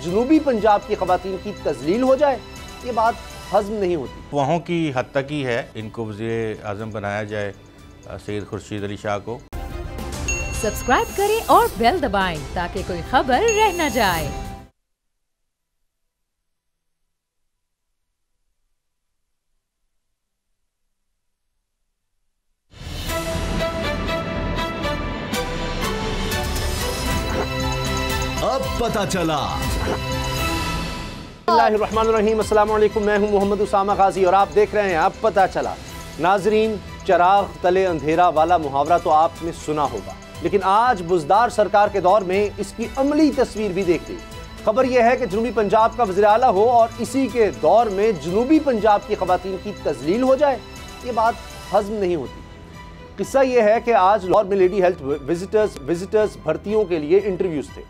जनूबी पंजाब की खवातीन की तजलील हो जाए, ये बात हज़म नहीं होती। वहाँ की हद तक ही है इनको वज़ीर आज़म बनाया जाए सैयद खुर्शीद अली शाह को। सब्सक्राइब करें और बेल दबाएं ताकि कोई खबर रह न जाए। अब पता चला। बिस्मिल्लाहिर्रहमानिर्रहीम, अस्सलाम वालेकुम। मैं हूं मोहम्मद उसामा गाजी और आप देख रहे हैं अब पता चला। नाजरीन, चराग तले अंधेरा वाला मुहावरा तो आपने सुना होगा, लेकिन आज बुज़दार सरकार के दौर में इसकी अमली तस्वीर भी देख ली। खबर यह है कि जनूबी पंजाब का वज़ीर आला हो और इसी के दौर में जनूबी पंजाब की खवातीन की तजलील हो जाए, ये बात हज़म नहीं होती। किस्सा यह है कि आज लाहौर में लेडी हेल्थ विजिटर्स भर्तियों के लिए इंटरव्यूज थे।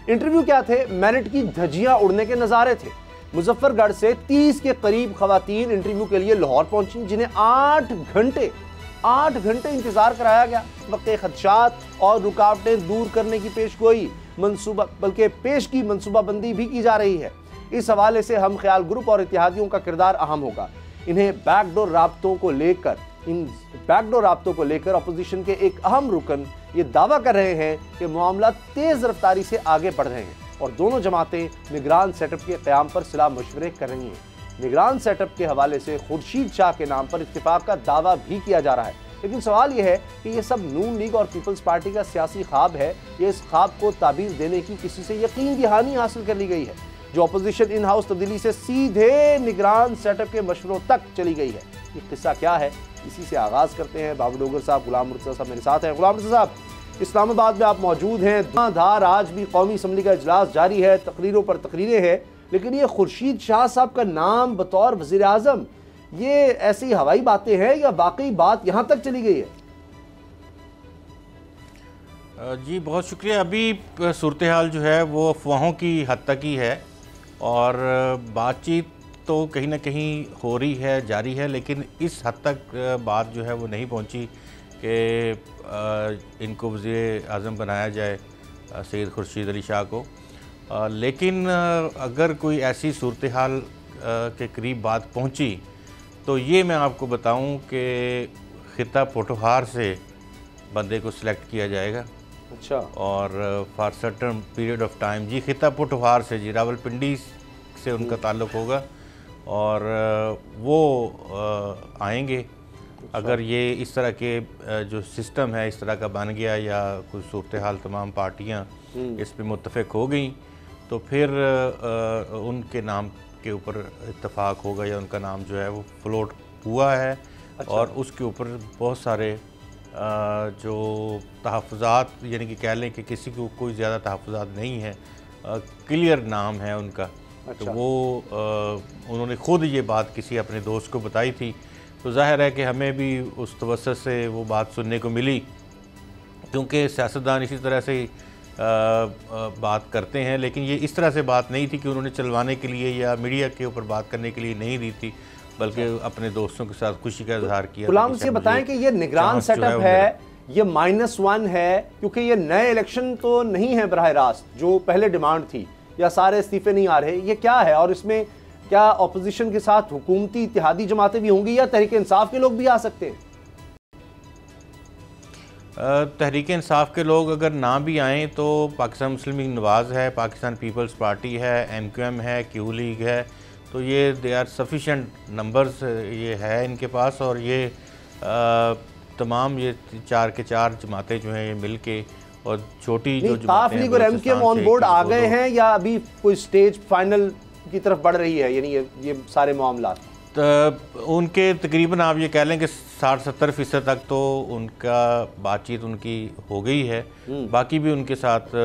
इंटरव्यू क्या थे? मेरिट की धज्जियां उड़ने के नज़ारे थे। मुजफ्फरगढ़ से 30 के करीब खवातीन इंटरव्यू के लिए लाहौर पहुंची, जिन्हें 8 घंटे इंतजार कराया गया। वक्त खदशात और रुकावटें दूर करने की पेशगोई बल्कि पेश की मनसूबाबंदी भी की जा रही है। इस हवाले से हम ख्याल ग्रुप और इत्तेहादियों का किरदार अहम होगा। इन बैकडोर राब्तों को लेकर अपोजिशन के एक अहम रुकन ये दावा कर रहे हैं कि मामला तेज रफ्तारी से आगे बढ़ रहे हैं और दोनों जमातें निगरान सेटअप के क़याम पर सलाह मशवरे कर रही हैं। निगरान सेटअप के हवाले से खुर्शीद शाह के नाम पर इत्तेफाक का दावा भी किया जा रहा है, लेकिन सवाल यह है कि यह सब नून लीग और पीपल्स पार्टी का सियासी ख्वाब है या इस ख्वाब को ताबीर देने की किसी से यकीन दहानी हासिल कर ली गई है, जो अपोजिशन इन हाउस तब्दीली से सीधे निगरान सेटअप के मशवरों तक चली गई है। ये किस्सा क्या है, इसी से आगाज़ करते हैं। बाबू डोगर साहब, गुलाम मुर्तज़ा साहब मेरे साथ हैं। गुलाम मुर्तज़ा साहब, इस्लामाबाद में आप मौजूद हैं। धार आज भी कौमी असम्बली का इजलास जारी है, तकरीरों पर तकरीरें हैं, लेकिन ये खुर्शीद शाह साहब का नाम बतौर वज़ीर आज़म, ये ऐसी हवाई बातें हैं या वाकई बात यहाँ तक चली गई है? जी बहुत शुक्रिया। अभी सूरत हाल जो है वो अफवाहों की हद तक ही है और बातचीत तो कहीं ना कहीं हो रही है, जारी है, लेकिन इस हद तक बात जो है वो नहीं पहुंची कि इनको वज़ीर आज़म बनाया जाए सैयद खुर्शीद अली शाह को। लेकिन अगर कोई ऐसी सूरत हाल के करीब बात पहुंची तो ये मैं आपको बताऊं कि खिता पोठोहार से बंदे को सिलेक्ट किया जाएगा। अच्छा। और for certain period of time. जी, खिता पोठोहार से, जी रावलपिंडी से उनका ताल्लुक़ होगा और वो आएंगे। अगर ये इस तरह के जो सिस्टम है इस तरह का बन गया या कुछ सूरत हाल तमाम पार्टियां इस पर मुत्तफ़िक हो गई तो फिर उनके नाम के ऊपर इत्तफाक होगा या उनका नाम जो है वो फ्लोट हुआ है। अच्छा। और उसके ऊपर बहुत सारे जो तहफ़्फ़ुज़ात, यानी कि कह लें कि किसी को कोई ज़्यादा तहफ़्फ़ुज़ात नहीं है, क्लियर नाम है उनका। अच्छा। तो वो उन्होंने ख़ुद ये बात किसी अपने दोस्त को बताई थी, तो ज़ाहिर है कि हमें भी उस तवज्जुह से वो बात सुनने को मिली, क्योंकि सियासतदान इसी तरह से बात करते हैं। लेकिन ये इस तरह से बात नहीं थी कि उन्होंने चलवाने के लिए या मीडिया के ऊपर बात करने के लिए नहीं दी थी, बल्कि अपने दोस्तों के साथ खुशी का इजहार किया। गुलाम से बताएं कि ये निगरान सेटअप है, ये -1 है, क्योंकि ये नए इलेक्शन तो नहीं है बराह रास्त जो पहले डिमांड थी, या सारे इस्तीफे नहीं आ रहे, ये क्या है? और इसमें क्या अपोजिशन के साथ हुकूमती इत्तेहादी जमातें भी होंगी या तहरीक इंसाफ के लोग भी आ सकते हैं? तहरीक इंसाफ के लोग अगर ना भी आएँ तो पाकिस्तान मुस्लिम लीग नवाज़ है, पाकिस्तान पीपल्स पार्टी है, MQM है, क्यू लीग है, तो ये दे आर सफिशेंट नंबर्स ये है इनके पास। और ये तमाम ये 4 के 4 जमातें जो हैं ये मिल के और छोटी जो काफ लीग और MQM ऑन बोर्ड आ गए हैं या अभी कोई स्टेज फाइनल की तरफ बढ़ रही है, यानी ये सारे मामला? उनके तकरीबन आप ये कह लें कि 60-70% तक तो उनका बातचीत उनकी हो गई है। बाकी भी उनके साथ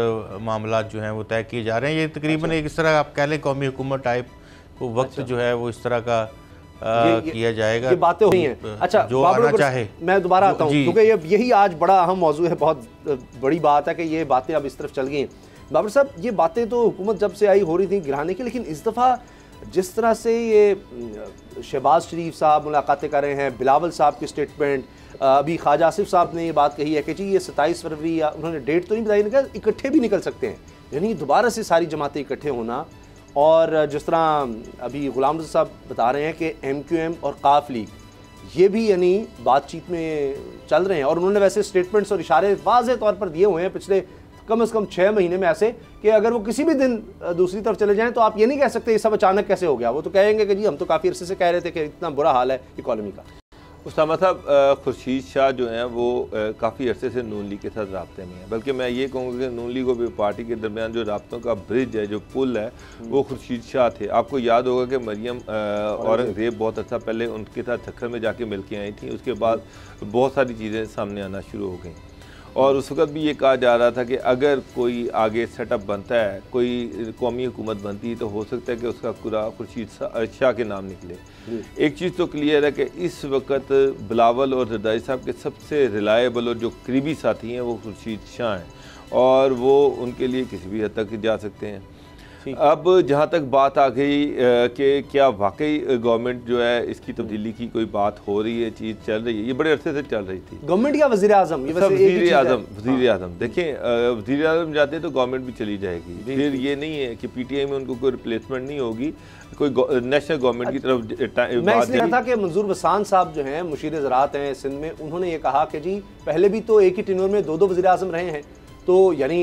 मामला जो हैं वो तय किए जा रहे हैं। ये तकरीबन एक इस तरह आप कह लें कौमी हुकूमत टाइप को वक्त जो है वो इस तरह का किया जाएगा। ये बातें हुई हैं। अच्छा, जो आना चाहे। मैं दोबारा आता हूँ क्योंकि यही आज बड़ा अहम मौजू है, बहुत बड़ी बात है कि ये बातें अब इस तरफ चल गई हैं। बाबर साहब, ये बातें तो हुकूमत जब से आई हो रही थी गिराने की, लेकिन इस दफ़ा जिस तरह से ये शहबाज शरीफ साहब मुलाकातें कर रहे हैं, बिलावल साहब की स्टेटमेंट, अभी ख्वाजा आसिफ साहब ने ये बात कही है कि जी ये 27 फरवरी, या उन्होंने डेट तो नहीं बताई, इकट्ठे भी निकल सकते हैं, यानी दोबारा से सारी जमातें इकट्ठे होना और जिस तरह अभी गुलाम रज़ा साहब बता रहे हैं कि MQM और काफ लीग ये भी यानी बातचीत में चल रहे हैं, और उन्होंने वैसे स्टेटमेंट्स और इशारे वाज़े तौर पर दिए हुए हैं पिछले कम से कम 6 महीने में ऐसे कि अगर वो किसी भी दिन दूसरी तरफ चले जाएं तो आप ये नहीं कह सकते ये सब अचानक कैसे हो गया। वो तो कहेंगे कि जी हम तो काफ़ी अरसे से कह रहे थे कि इतना बुरा हाल है इकॉनमी का। उसामा साहब, खुर्शीद शाह जो हैं वो काफ़ी अरसे से नून लीग के साथ राब्ते में है, बल्कि मैं ये कहूँगा कि नून लीग और पार्टी के दरमियान जो राब्तों का ब्रिज है, जो पुल है, वो खुर्शीद शाह थे। आपको याद होगा कि मरियम औरंगज़ेब बहुत अच्छा पहले उनके साथ चक्कर में जाके मिल के आई थी, उसके बाद बहुत सारी चीज़ें सामने आना शुरू हो गई, और उस वक्त भी ये कहा जा रहा था कि अगर कोई आगे सेटअप बनता है, कोई कौमी हुकूमत बनती है, तो हो सकता है कि उसका पूरा खुर्शीद शाह के नाम निकले। एक चीज़ तो क्लियर है कि इस वक्त बिलावल और जरदारी साहब के सबसे रिलायबल और जो करीबी साथी हैं वो खुर्शीद शाह हैं, और वो उनके लिए किसी भी हद तक जा सकते हैं। अब जहाँ तक बात आ गई कि क्या वाकई गवर्नमेंट जो है इसकी तब्दीली की कोई बात हो रही है, चीज़ चल रही है, ये बड़े अरसे से चल रही थी। गवर्नमेंट या वज़ीर आज़म? वज़ीर आज़म देखें, वज़ीर आज़म जाते हैं तो गवर्नमेंट भी चली जाएगी। फिर ये नहीं है कि PTI में उनको कोई रिप्लेसमेंट नहीं होगी, कोई नेशनल गवर्नमेंट की तरफ। मैं इसलिए कहा था कि मंजूर वसान साहब जो हैं मुशीर ज़राअत हैं सिंध में, उन्होंने ये कहा कि जी पहले भी तो एक ही टेन्योर में 2 वज़ीर आज़म रहे हैं, तो यानी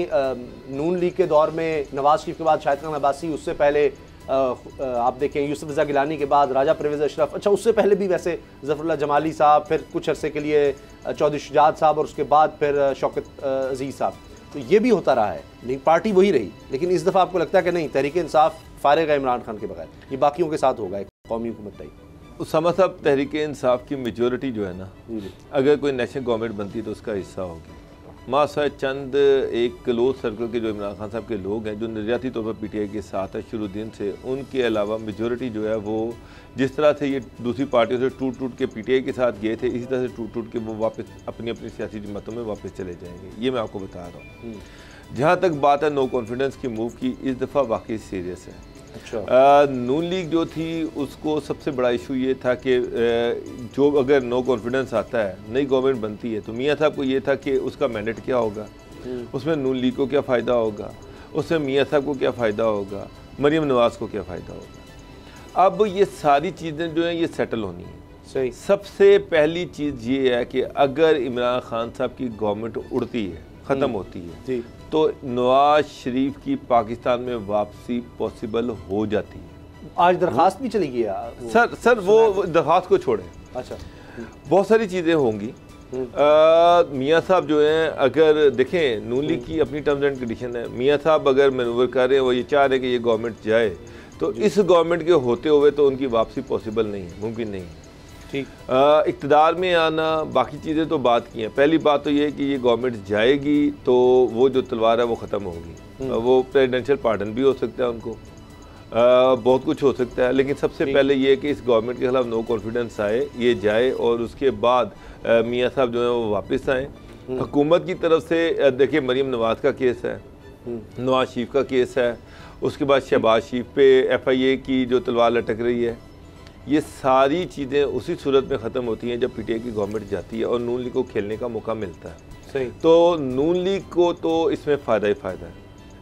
नून लीग के दौर में नवाज शरीफ के बाद शाहिद खान अब्बासी, उससे पहले आप देखें यूसुफ रज़ा गिलानी के बाद राजा परवेज़ अशरफ, अच्छा उससे पहले भी वैसे ज़फ़रुल्लाह जमाली साहब, फिर कुछ अरसे के लिए चौधरी शुजात साहब, और उसके बाद फिर शौकत अजीज़ साहब। तो ये भी होता रहा है, लेकिन पार्टी वही रही। लेकिन इस दफ़ा आपको लगता है कि नहीं, तहरीक इंसाफ फारेग है इमरान खान के बगैर, ये बाकियों के साथ होगा एक कौमी हुकूमत टाइप? उसामा साहब, तहरीक इंसाफ की मेजोरिटी जो है ना, अगर कोई नेशनल गवर्नमेंट बनती है तो उसका हिस्सा होगी। मासा चंद एक क्लोज सर्कल के जो इमरान खान साहब के लोग हैं, जो नज़रियाती तौर पर PTI के साथ है शुरू दिन से, उनके अलावा मेजोरिटी जो है वो जिस तरह से ये दूसरी पार्टियों से टूट के PTI के साथ गए थे, इसी तरह से टूट के वो वापस अपनी सियासी जमातों में वापस चले जाएंगे। ये मैं आपको बता रहा हूँ। जहाँ तक बात है नो कॉन्फिडेंस की मूव की, इस दफ़ा वाकई सीरियस है। अच्छा। नून लीग जो थी उसको सबसे बड़ा इशू ये था कि जो अगर नो कॉन्फिडेंस आता है, नई गवर्नमेंट बनती है, तो मियाँ साहब को ये था कि उसका मैंडेट क्या होगा, उसमें नून लीग को क्या फ़ायदा होगा, उसमें मियाँ साहब को क्या फ़ायदा होगा, मरियम नवाज़ को क्या फ़ायदा होगा। अब ये सारी चीज़ें जो हैं ये सेटल होनी है। सही। सबसे पहली चीज़ ये है कि अगर इमरान खान साहब की गवर्नमेंट उड़ती है, ख़त्म होती है, तो नवाज शरीफ की पाकिस्तान में वापसी पॉसिबल हो जाती है। आज दरखास्त भी चली गई सर वो दरखास्त को छोड़ें। अच्छा, बहुत सारी चीज़ें होंगी। मियाँ साहब जो हैं, अगर देखें नून लीग की अपनी टर्म्स एंड कंडीशन है, मियाँ साहब अगर मैनूवर कर रहे हैं, वो ये चाह रहे हैं कि ये गवर्नमेंट जाए, तो इस गवर्नमेंट के होते हुए तो उनकी वापसी पॉसिबल नहीं है, मुमकिन नहीं है। ठीक, इक़्तिदार में आना, बाकी चीज़ें तो बात की हैं। पहली बात तो ये है कि ये गवर्नमेंट जाएगी तो वो जो तलवार है वो ख़त्म होगी, वो प्रेसिडेंशियल पार्डन भी हो सकता है उनको, बहुत कुछ हो सकता है, लेकिन सबसे पहले ये है कि इस गवर्नमेंट के खिलाफ नो कॉन्फिडेंस आए, ये जाए, और उसके बाद मियाँ साहब जो है वो वापस आएँ। हुकूमत की तरफ से देखिए मरीम नवाज़ का केस है, नवाज शरीफ का केस है, उसके बाद शहबाज शरीफ पे FIA की जो तलवार लटक रही है, ये सारी चीज़ें उसी सूरत में ख़त्म होती हैं जब PTI की गवर्नमेंट जाती है और नून लीग को खेलने का मौका मिलता है। सही। तो नून लीग को तो इसमें फ़ायदा ही फ़ायदा है।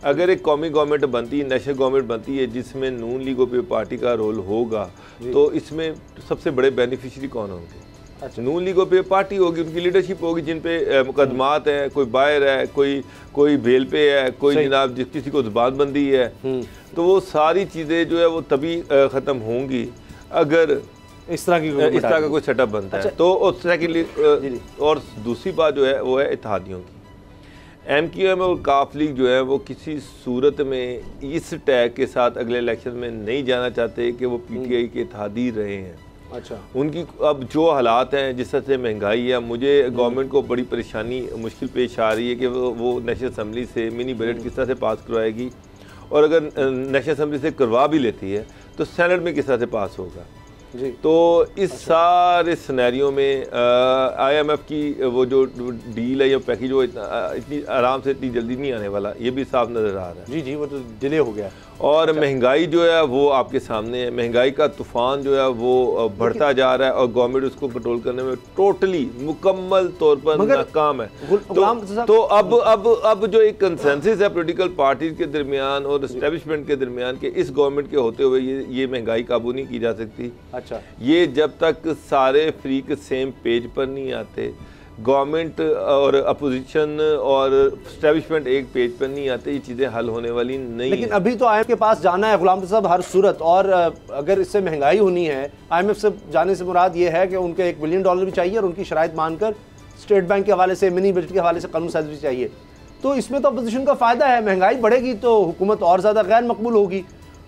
अगर एक कौमी गवर्नमेंट बनती है, नेशनल गवर्नमेंट बनती है जिसमें नून लीग और पार्टी का रोल होगा, तो इसमें सबसे बड़े बेनिफिशरी कौन होंगे? अच्छा। नून लीग और पार्टी होगी, उनकी लीडरशिप होगी, जिन पे मुकदमात हैं, कोई बाहर है, कोई बेल पे है, कोई जनाब किसी को ज़बानबंदी है, तो वो सारी चीज़ें जो है वो तभी ख़त्म होंगी अगर इस तरह का कोई सेटअप बनता है। तो और सेकेंडली, और दूसरी बात जो है वो है इत्तेहादियों की। MQM और काफ लीग जो है वो किसी सूरत में इस टैग के साथ अगले इलेक्शन में नहीं जाना चाहते कि वो PTI के इत्तेहादी रहे हैं। अच्छा। उनकी अब जो हालात हैं, जिस तरह से महंगाई है, मुझे गवर्नमेंट को बड़ी परेशानी मुश्किल पेश आ रही है कि वो नेशनल असम्बली से मिनी बजट किस तरह से पास करवाएगी, और अगर नेशनल असम्बली से करवा भी लेती है तो सेनेट में किस तरह से पास होगा जी। तो इस सारे सिनेरियो में IMF की वो जो डील है या पैकेज, वो इतनी आराम से इतनी जल्दी नहीं आने वाला, ये भी साफ नज़र आ रहा है। जी, वो तो डिले हो गया। और महंगाई जो है वो आपके सामने है। महंगाई का तूफान जो है वो बढ़ता जा रहा है और गवर्नमेंट उसको कंट्रोल करने में टोटली मुकम्मल तौर पर नाकाम है। तो अब जो एक कंसेंसस है पॉलिटिकल पार्टीज के दरमियान और एस्टेब्लिशमेंट के दरमियान के इस गवर्नमेंट के होते हुए ये महंगाई काबू नहीं की जा सकती। अच्छा, ये जब तक सारे फ्रीक सेम पेज पर नहीं आते, गवर्नमेंट और अपोजिशन और एस्टेब्लिशमेंट एक पेज पर नहीं आते, ये चीज़ें हल होने वाली नहीं। लेकिन अभी तो IMF के पास जाना है गुलाम साहब हर सूरत, और अगर इससे महंगाई होनी है, IMF से जाने से मुराद ये है कि उनके $1 बिलियन भी चाहिए और उनकी शराइत मानकर स्टेट बैंक के हवाले से, मिनी बजट के हवाले से कानून साजी भी चाहिए। तो इसमें तो अपोजिशन का फ़ायदा है, महंगाई बढ़ेगी तो हुकूमत और ज़्यादा गैर मकबूल होगी,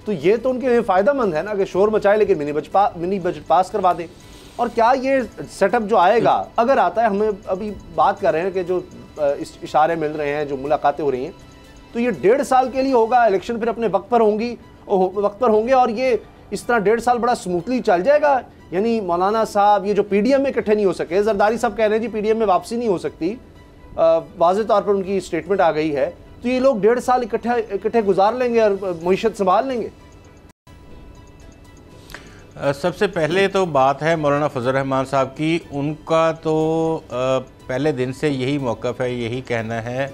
तो ये तो उनके लिए फ़ायदेमंद है ना कि शोर मचाए लेकिन मिनी बजट पास करवा दें। और क्या ये सेटअप जो आएगा, अगर आता है, हमें अभी बात कर रहे हैं कि जो इशारे मिल रहे हैं, जो मुलाकातें हो रही हैं, तो ये 1.5 साल के लिए होगा, इलेक्शन फिर अपने वक्त पर होंगे और ये इस तरह 1.5 साल बड़ा स्मूथली चल जाएगा। यानी मौलाना साहब ये जो PDM में इकट्ठे नहीं हो सके, जरदारी साहब कह रहे हैं जी PDM में वापसी नहीं हो सकती, वाज़े तौर पर उनकी स्टेटमेंट आ गई है, तो ये लोग 1.5 साल इकट्ठे गुजार लेंगे और मईशत संभाल लेंगे। सबसे पहले तो बात है मौलाना फजल रहमान साहब की, उनका तो पहले दिन से यही मौक़िफ़ है, यही कहना है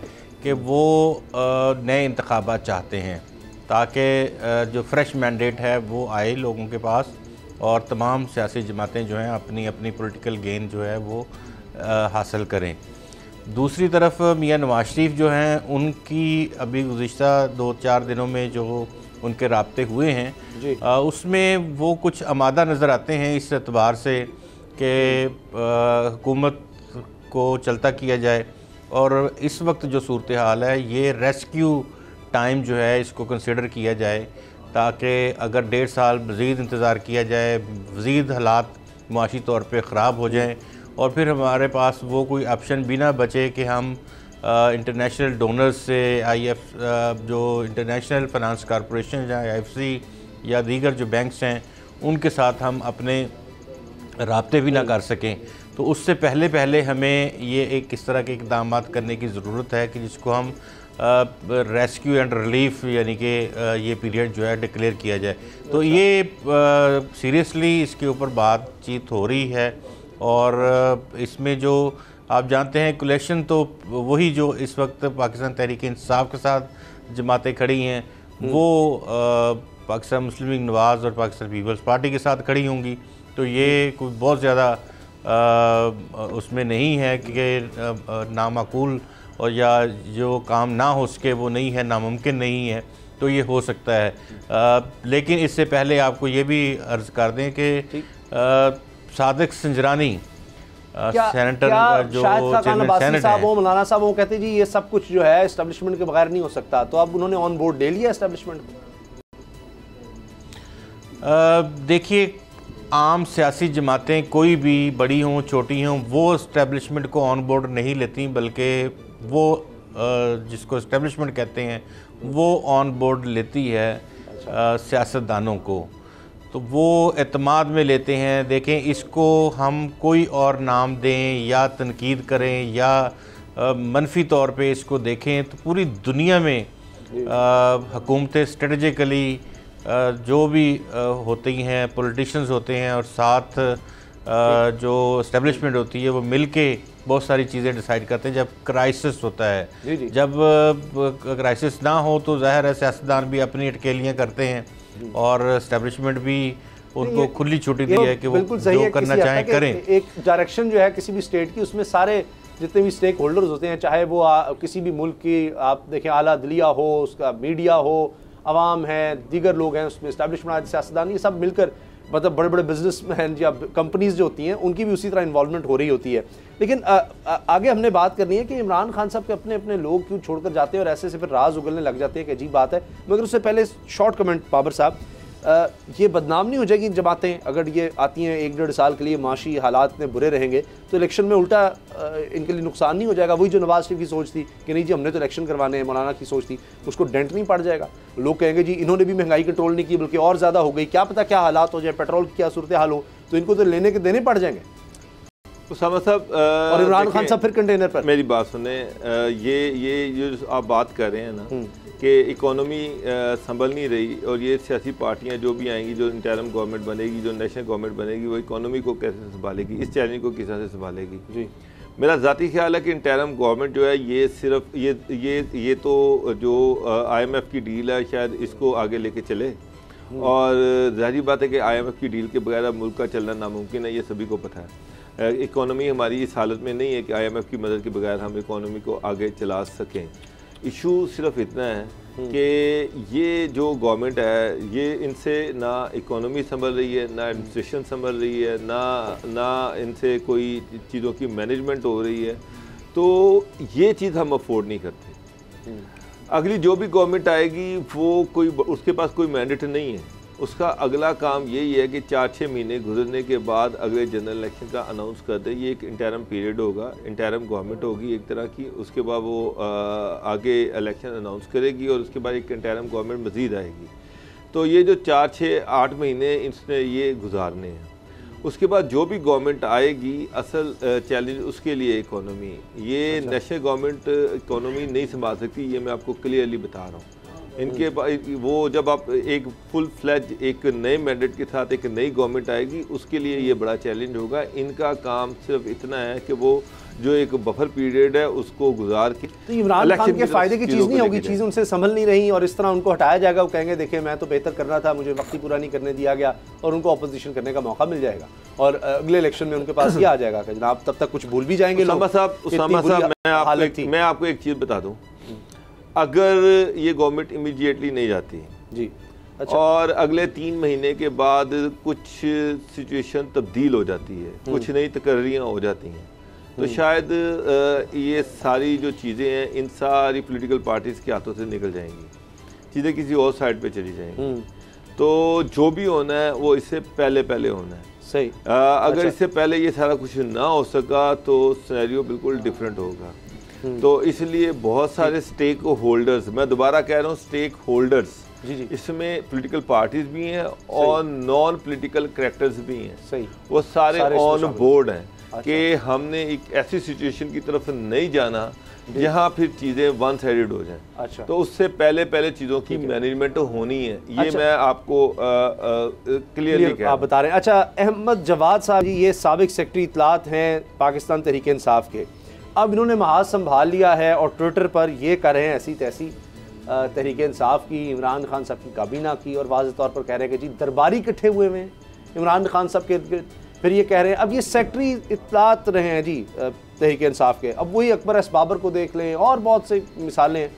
कि वो नए इंतखाबात चाहते हैं ताकि जो फ्रेश मैंडेट है वो आए लोगों के पास और तमाम सियासी जमातें जो हैं अपनी अपनी पॉलिटिकल गेन जो है वो हासिल करें। दूसरी तरफ मियां नवाज शरीफ जो हैं, उनकी अभी गुज़िश्ता 2-4 दिनों में जो उनके राब्ते हुए हैं उसमें वो कुछ आमादा नज़र आते हैं इस एतबार से कि हुकूमत को चलता किया जाए। और इस वक्त जो सूरत हाल है, ये रेस्क्यू टाइम जो है इसको कंसिडर किया जाए, ताकि अगर 1.5 साल मज़ीद इंतज़ार किया जाए, मज़ीद हालात माशी तौर पे ख़राब हो जाएँ और फिर हमारे पास वो कोई ऑप्शन भी ना बचे कि हम इंटरनेशनल डोनर्स से जो इंटरनेशनल फाइनेंस कॉरपोरेशन या IFC या दीगर जो बैंक्स हैं उनके साथ हम अपने राब्ते भी ना कर सकें। तो उससे पहले हमें ये एक इस तरह के इक़दाम करने की ज़रूरत है कि जिसको हम रेस्क्यू एंड रिलीफ यानी कि ये पीरियड जो है डिक्लेयर किया जाए। तो ये सीरियसली इसके ऊपर बातचीत हो रही है और इसमें जो आप जानते हैं कलेक्शन तो वही जो इस वक्त पाकिस्तान तहरीक इंसाफ के साथ जमातें खड़ी हैं वो पाकिस्तान मुस्लिम लीग नवाज़ और पाकिस्तान पीपल्स पार्टी के साथ खड़ी होंगी। तो ये कोई बहुत ज़्यादा उसमें नहीं है कि नामाकूल और या जो काम ना हो सके वो नहीं है, नामुमकिन नहीं है, तो ये हो सकता है। लेकिन इससे पहले आपको ये भी अर्ज़ कर दें कि सादिक संजरानी सेनेटर जो चेयरमैन साहब वो मौलाना साहब वो कहते जी ये सब कुछ जो है एस्टेब्लिशमेंट के बगैर नहीं हो सकता, तो अब उन्होंने ऑन बोर्ड ले लिया एस्टेब्लिशमेंट को। देखिए, आम सियासी जमातें कोई भी बड़ी हों छोटी हों वो एस्टेब्लिशमेंट को ऑन बोर्ड नहीं लेती, बल्कि वो जिसको एस्टेब्लिशमेंट कहते हैं वो ऑन बोर्ड लेती है सियासतदानों को, तो वो एतमाद में लेते हैं। देखें, इसको हम कोई और नाम दें या तनकीद करें या मनफी तौर पे इसको देखें, तो पूरी दुनिया में हुकूमतें स्ट्रेटजिकली जो भी होती हैं, पॉलिटिशियंस होते हैं और साथ जो एस्टेब्लिशमेंट होती है वो मिलके बहुत सारी चीज़ें डिसाइड करते हैं जब क्राइसिस होता है। जब क्राइसिस ना हो तो ज़ाहिर है सियासतदान भी अपनी अटकेलियाँ करते हैं और एस्टेब्लिशमेंट भी उनको खुली छुट्टी दी है कि वो जो करना चाहें करें। एक डायरेक्शन जो है किसी भी स्टेट की, उसमें सारे जितने भी स्टेक होल्डर्स होते हैं, चाहे वो किसी भी मुल्क की आप देखें आला अदलिया हो, उसका मीडिया हो, अवाम है, दीगर लोग हैं, उसमें एस्टेब्लिशमेंट सियासतदान, ये सब मिलकर मतलब बड़े बड़े बिजनेसमैन या कंपनीज जो होती हैं उनकी भी उसी तरह इन्वॉल्वमेंट हो रही होती है। लेकिन आगे हमने बात करनी है कि इमरान खान साहब के अपने अपने लोग क्यों छोड़कर जाते हैं और ऐसे से फिर राज उगलने लग जाते हैं कि अजीब बात है। मगर उससे पहले शॉर्ट कमेंट बाबर साहब, ये बदनाम नहीं हो जाएगी जमातें अगर ये आती हैं 1-1.5 साल के लिए, माशी हालात इतने बुरे रहेंगे तो इलेक्शन में उल्टा इनके लिए नुकसान नहीं हो जाएगा? वही जो नवाज शरीफ की सोच थी कि नहीं जी हमने तो इलेक्शन करवाने हैं, मौलाना की सोच थी, उसको डेंट नहीं पड़ जाएगा? लोग कहेंगे जी इन्होंने भी महंगाई कंट्रोल नहीं की बल्कि और ज़्यादा हो गई, क्या पता क्या हालात हो जाए, पेट्रोल की क्या सूरत हाल हो, तो इनको तो लेने के देने पड़ जाएंगे। उसामा साहब और इमरान खान साहब फिर कंटेनर पर। मेरी बात सुने, ये जो आप बात कर रहे हैं ना कि इकोनॉमी संभल नहीं रही, और ये सियासी पार्टियां जो भी आएंगी, जो इंटरिम गवर्नमेंट बनेगी, जो नेशनल गवर्नमेंट बनेगी, वो इकोनॉमी को कैसे संभालेगी, इस चैलेंज को किस तरह से संभालेगी। जी, मेरा ज़ाती ख्याल है कि इंटरिम गवर्नमेंट जो है ये सिर्फ ये तो जो IMF की डील है शायद इसको आगे लेके चले, और ज़ाहिर बात है कि IMF की डील के बगैर मुल्क का चलना नामुमकिन है, ये सभी को पता है। इकोनॉमी हमारी इस हालत में नहीं है कि IMF की मदद के बगैर हम इकोनॉमी को आगे चला सकें। इशू सिर्फ इतना है कि ये जो गवर्नमेंट है ये इनसे ना इकोनॉमी संभल रही है, ना एडमिनिस्ट्रेशन संभल रही है, ना इनसे कोई चीज़ों की मैनेजमेंट हो रही है, तो ये चीज़ हम अफोर्ड नहीं करते। अगली जो भी गवर्नमेंट आएगी वो कोई उसके पास कोई मैंडेट नहीं है, उसका अगला काम यही है कि 4-6 महीने गुजरने के बाद अगले जनरल इलेक्शन का अनाउंस कर दे। ये एक इंटरिम पीरियड होगा, इंटरिम गवर्नमेंट होगी एक तरह की, उसके बाद वो आगे इलेक्शन अनाउंस करेगी और उसके बाद एक इंटरिम गवर्नमेंट मज़ीद आएगी। तो ये जो 4-6-8 महीने इसने ये गुजारने हैं, उसके बाद जो भी गवर्नमेंट आएगी असल चैलेंज उसके लिए इकोनॉमी, ये नेशनल गवर्नमेंट इकोनॉमी नहीं संभाल सकती, ये मैं आपको क्लियरली बता रहा हूँ। इनके वो जब आप एक फुल फ्लैज एक नए मैंडेट के साथ एक नई गवर्नमेंट आएगी, उसके लिए ये बड़ा चैलेंज होगा। इनका काम सिर्फ इतना है कि वो जो एक बफर पीरियड है उसको गुजार के, तो इमरान खान के फायदे की चीज़ नहीं होगी, चीज़ उनसे संभल नहीं रही और इस तरह उनको हटाया जाएगा। वो कहेंगे देखिए मैं तो बेहतर कर रहा था, मुझे वक्त ही पूरा नहीं करने दिया गया, और उनको अपोजिशन करने का मौका मिल जाएगा और अगले इलेक्शन में उनके पास ये आ जाएगा कि जनाब तब तक कुछ भूल भी जाएंगे लोग। उसामा साहब मैं आपको एक चीज़ बता दूँ, अगर ये गवर्नमेंट इमीडिएटली नहीं जाती जी, अच्छा, और अगले 3 महीने के बाद कुछ सिचुएशन तब्दील हो जाती है, कुछ नई तकर्रियाँ हो जाती हैं, तो शायद ये सारी जो चीज़ें हैं इन सारी पॉलिटिकल पार्टीज़ के हाथों से निकल जाएंगी, चीज़ें किसी और साइड पे चली जाएंगी। तो जो भी होना है वो इससे पहले होना है। सही, अगर इससे पहले ये सारा कुछ ना हो सका तो सिनेरियो बिल्कुल डिफरेंट होगा। तो इसलिए बहुत सारे स्टेक होल्डर्स, मैं दोबारा कह रहा हूँ स्टेक होल्डर्स, इसमें पॉलिटिकल पार्टीज भी हैं और नॉन पॉलिटिकल कैरेक्टर्स भी हैं। सही, वो सारे ऑन बोर्ड हैं कि हमने एक ऐसी सिचुएशन की तरफ नहीं जाना जहाँ फिर चीज़ें वन साइडेड हो जाएं। अच्छा, तो उससे पहले चीज़ों की मैनेजमेंट होनी है, ये अच्छा, मैं आपको क्लियरली आप बता रहे हैं। अच्छा, अहमद जवाद साहब जी ये साबिक सेक्रेटरी इत्तलात हैं पाकिस्तान तहरीक इंसाफ के, अब इन्होंने महाज संभाल लिया है और ट्विटर पर ये कर रहे हैं ऐसी तैसी तहरीक इंसाफ की, इमरान खान साहब की काबीना की, और वाज़ेह तौर पर कह रहे हैं कि जी दरबारी इकट्ठे हुए हुए हैं इमरान खान साहब के। फिर ये कह रहे हैं अब ये सेक्रेटरी इत्तलात रहे हैं जी तहरीक इंसाफ के, अब वही अकबर एस बाबर को देख लें और बहुत सी मिसालें हैं।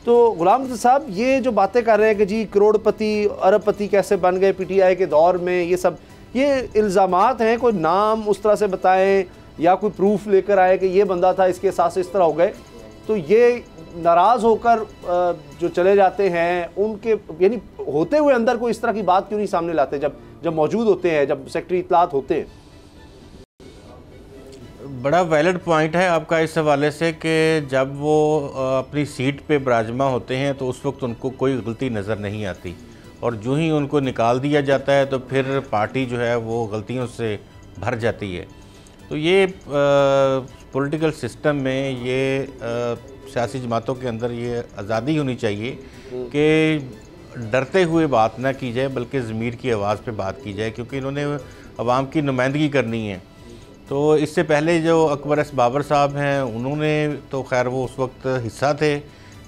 तो गुलाम नबी साहब ये जो बातें कर रहे हैं कि जी करोड़पति अरबपति कैसे बन गए PTI के दौर में, ये सब ये इल्ज़ामात हैं, कोई नाम उस तरह से बताएं या कोई प्रूफ लेकर आए कि ये बंदा था इसके साथ इस तरह हो गए, तो ये नाराज़ होकर जो चले जाते हैं उनके यानी होते हुए अंदर कोई इस तरह की बात क्यों नहीं सामने लाते जब मौजूद होते हैं, जब सेक्रेटरी इत्तलात होते हैं। बड़ा वैलिड पॉइंट है आपका इस हवाले से कि जब वो अपनी सीट पे विराजमान होते हैं तो उस वक्त उनको कोई गलती नज़र नहीं आती, और जो ही उनको निकाल दिया जाता है तो फिर पार्टी जो है वो गलतियों से भर जाती है। तो ये पॉलिटिकल सिस्टम में ये सियासी जमातों के अंदर ये आज़ादी होनी चाहिए कि डरते हुए बात ना की जाए बल्कि ज़मीर की आवाज़ पे बात की जाए, क्योंकि इन्होंने अवाम की नुमाइंदगी करनी है। तो इससे पहले जो अकबर एस बाबर साहब हैं उन्होंने तो खैर वो उस वक्त हिस्सा थे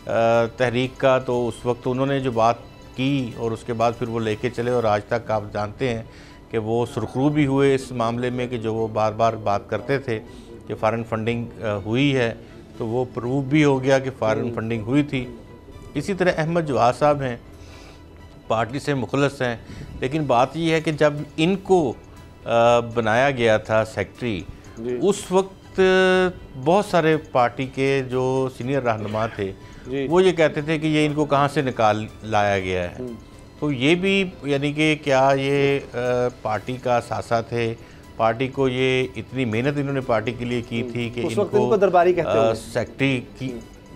तहरीक का, तो उस वक्त उन्होंने जो बात की और उसके बाद फिर वो लेके चले, और आज तक आप जानते हैं कि वो सुरखरू भी हुए इस मामले में कि जो वो बार बार बात करते थे कि फ़ॉरेन फंडिंग हुई है, तो वो प्रूव भी हो गया कि फ़ॉरेन फंडिंग हुई थी। इसी तरह अहमद जवाद साहब हैं, पार्टी से मुखलस हैं, लेकिन बात ये है कि जब इनको बनाया गया था सेक्रेटरी, उस वक्त बहुत सारे पार्टी के जो सीनियर रहनुमा थे वो ये कहते थे कि ये इनको कहाँ से निकाल लाया गया है। तो ये भी यानी कि क्या ये पार्टी का सासा थे, पार्टी को ये इतनी मेहनत इन्होंने पार्टी के लिए की थी कि इनको दरबारी कहते हैं सेक्रेटरी की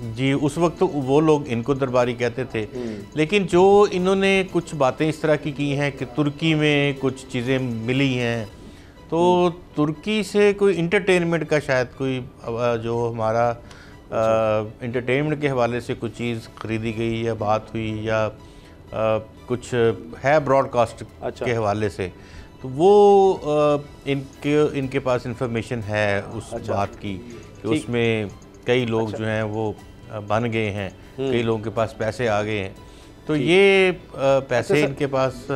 जी, उस वक्त वो लोग इनको दरबारी कहते थे। लेकिन जो इन्होंने कुछ बातें इस तरह की हैं कि तुर्की में कुछ चीज़ें मिली हैं, तो तुर्की से कोई इंटरटेनमेंट का शायद कोई जो हमारा इंटरटेनमेंट के हवाले से कुछ चीज़ खरीदी गई या बात हुई या कुछ है ब्रॉडकास्ट के हवाले से, तो वो इनके पास इंफॉर्मेशन है उस बात की कि उसमें कई लोग जो हैं वो बन गए हैं, कई लोगों के पास पैसे आ गए हैं। तो ये पैसे इनके पास